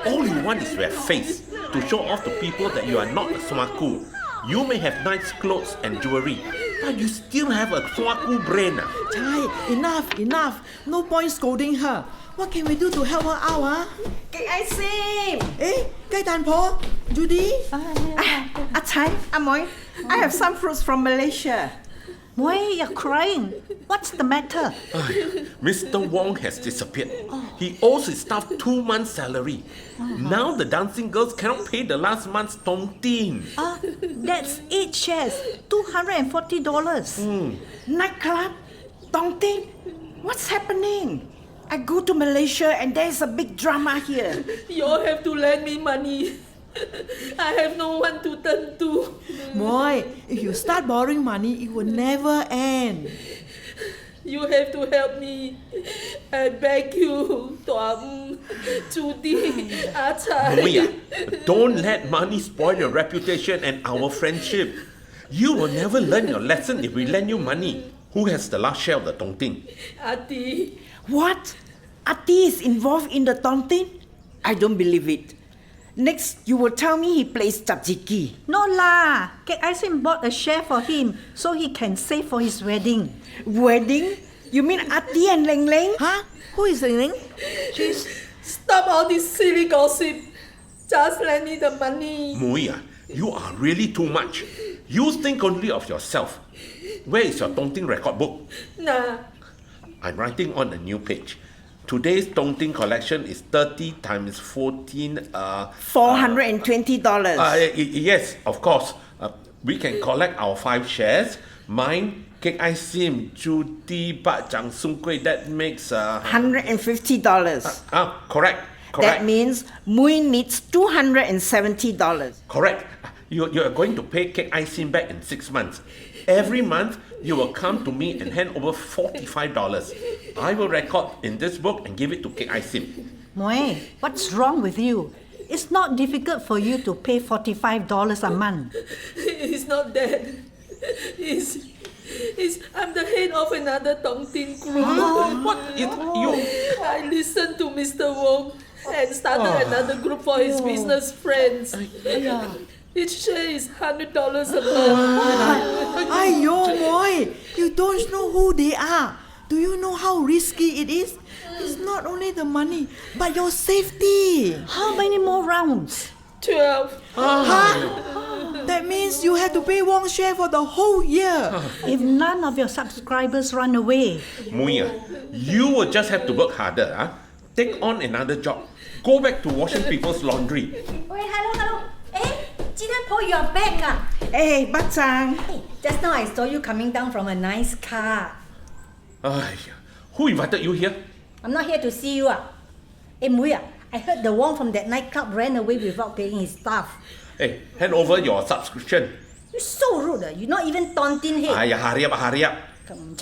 All you want is to have face, to show off to people that you are not a swaku. You may have nice clothes and jewelry, but you still have a swaku brain. Chai, enough. No point scolding her. What can we do to help her out, Cake icing! Kai Tan Po, Judy? Chai, Amoy, I have some fruits from Malaysia. Moi, you're crying. What's the matter? Mr. Wong has disappeared. He owes his staff 2 months' salary. Now the dancing girls cannot pay the last month's tontine. That's 8 shares, $240. Nightclub? Tontine? What's happening? I go to Malaysia and there's a big drama here. You all have to lend me money. I have no one to turn to. Moi, if you start borrowing money, it will never end. You have to help me. I beg you, Tuam, Judy, Achai. Muya, don't let money spoil your reputation and our friendship. You will never learn your lesson if we lend you money. Who has the last share of the tontine? Ati. What? Ati is involved in the tontine? I don't believe it. Next, you will tell me he plays Chapjiki. No lah. Cake Icing bought a share for him so he can save for his wedding. Wedding? You mean Ati and Ling Ling? Who is Ling Ling? Stop all this silly gossip. Just lend me the money. Muya, you are really too much. You think only of yourself. Where is your tontine record book? Nah. I'm writing on a new page. Today's tontine collection is 30 times 14... $420. Yes, of course. We can collect our 5 shares. Mine, Cake Icing, Judy, Bat Jang Sung Kueh, that makes... $150. Correct. That means Mui needs $270. Correct. You are going to pay Cake Icing back in 6 months. Every month, you will come to me and hand over $45. I will record in this book and give it to Cake Icing. Moi, what's wrong with you? It's not difficult for you to pay $45 a month. It's not that. I'm the head of another tontine group. I listened to Mr. Wong and started another group for his business friends. Each share is $100 a month. Ayo, Moi, you don't know who they are. Do you know how risky it is? It's not only the money, but your safety. How many more rounds? 12. That means you have to pay Wong's share for the whole year. If none of your subscribers run away. Muya, you will just have to work harder. Take on another job. Go back to washing people's laundry. Wait, hello. Jinan Po, you're back. Hey, Batang. Just now I saw you coming down from a nice car. Who invited you here? I'm not here to see you. Muya, I heard the Wong from that nightclub ran away without paying his staff. Hey, hand over your subscription. You're so rude. You're not even Tontine head. Hurry up. Chum,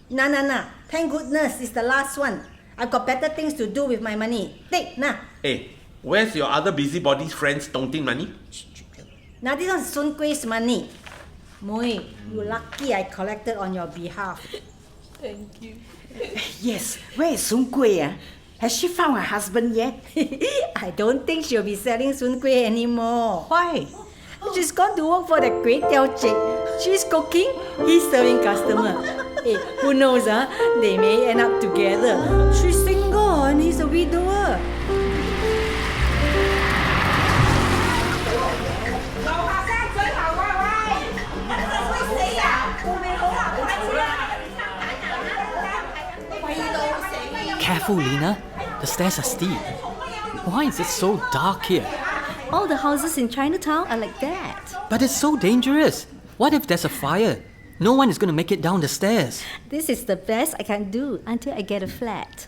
Nah. Thank goodness it's the last one. I've got better things to do with my money. Take, nah. Hey, where's your other busybody friend's Tontine money? Now this one's Sun Kui's money. Moi, you're lucky I collected on your behalf. Thank you. Yes, where is Sung Kui? Has she found her husband yet? I don't think she'll be selling Sun Kui anymore. Why? She's gone to work for the Kway Teow chick. She's cooking, he's serving customer. Hey, who knows, They may end up together. She's single and he's a widower. Careful, Lena. The stairs are steep. Why is it so dark here? All the houses in Chinatown are like that. But it's so dangerous. What if there's a fire? No one is going to make it down the stairs. This is the best I can do until I get a flat.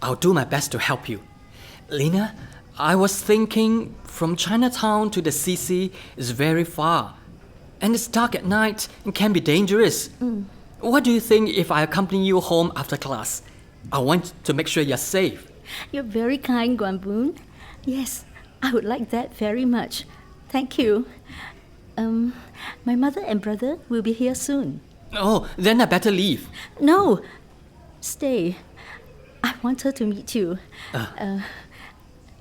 I'll do my best to help you. Lena, I was thinking from Chinatown to the CC is very far. And it's dark at night and can be dangerous. What do you think if I accompany you home after class? I want to make sure you're safe. You're very kind, Guan Boon. Yes, I would like that very much. Thank you. My mother and brother will be here soon. Oh, then I better leave. No, stay. I want her to meet you.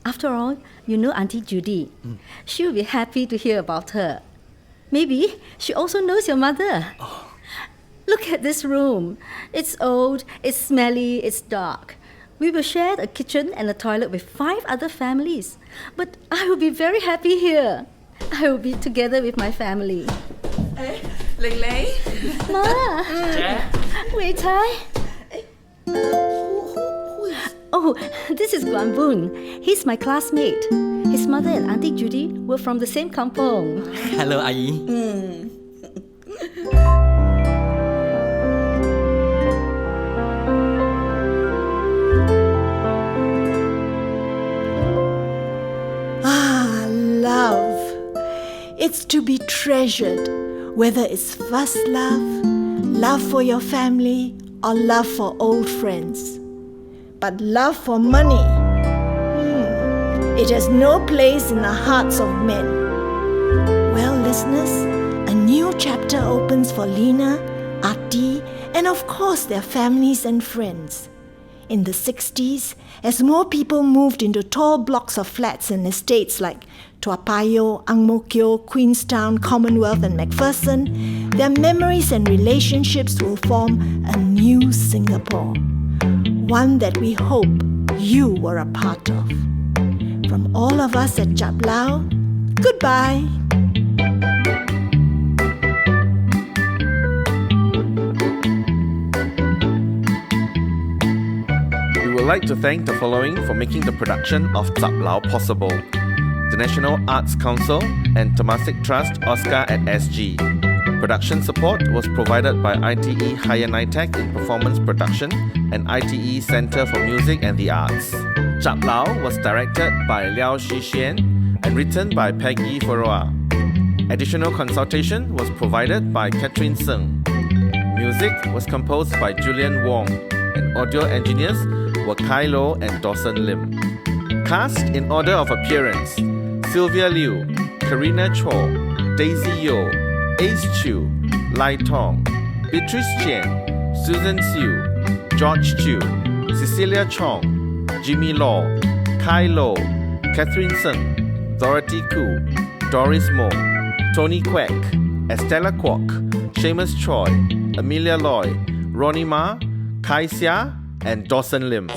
After all, you know Auntie Judy. She will be happy to hear about her. Maybe she also knows your mother. Look at this room. It's old, it's smelly, it's dark. We will share a kitchen and a toilet with 5 other families. But I will be very happy here. I will be together with my family. Lei. Ma! Wei Tai! Who is... Oh, this is Guan Boon. He's my classmate. His mother and Auntie Judy were from the same kampong. Hello, Ayi. Love. It's to be treasured, whether it's first love for your family, or love for old friends. But love for money, it has no place in the hearts of men. Well, listeners, a new chapter opens for Lena, Ati, and of course their families and friends. In the 60s, as more people moved into tall blocks of flats and estates like Toa Payoh, Ang Mo Kio, Queenstown, Commonwealth and MacPherson, their memories and relationships will form a new Singapore. One that we hope you were a part of. From all of us at Chap Lau, goodbye. We would like to thank the following for making the production of Chap Lau possible: the National Arts Council and Temasek Trust Oscar at SG. Production support was provided by ITE Higher NITEC in Performance Production and ITE Centre for Music and the Arts. Chap Lau was directed by Liow Shi Suen and written by Peggy Ferroa. Additional consultation was provided by Catherine Sng. Music was composed by Julian Wong, and audio engineers were Liow and Dawson Lim. Cast in order of appearance: Sylvia Liu, Karina Cho, Daisy Yo, Ace Chu, Lai Tong, Beatrice Chen, Susan Siu, George Chu, Cecilia Chong, Jimmy Law, Kai Lo, Catherine Sng, Dorothy Koo, Doris Mo, Tony Quek, Estella Kwok, Seamus Choi, Amelia Loy, Ronnie Ma, Kai Sia, and Dawson Lim.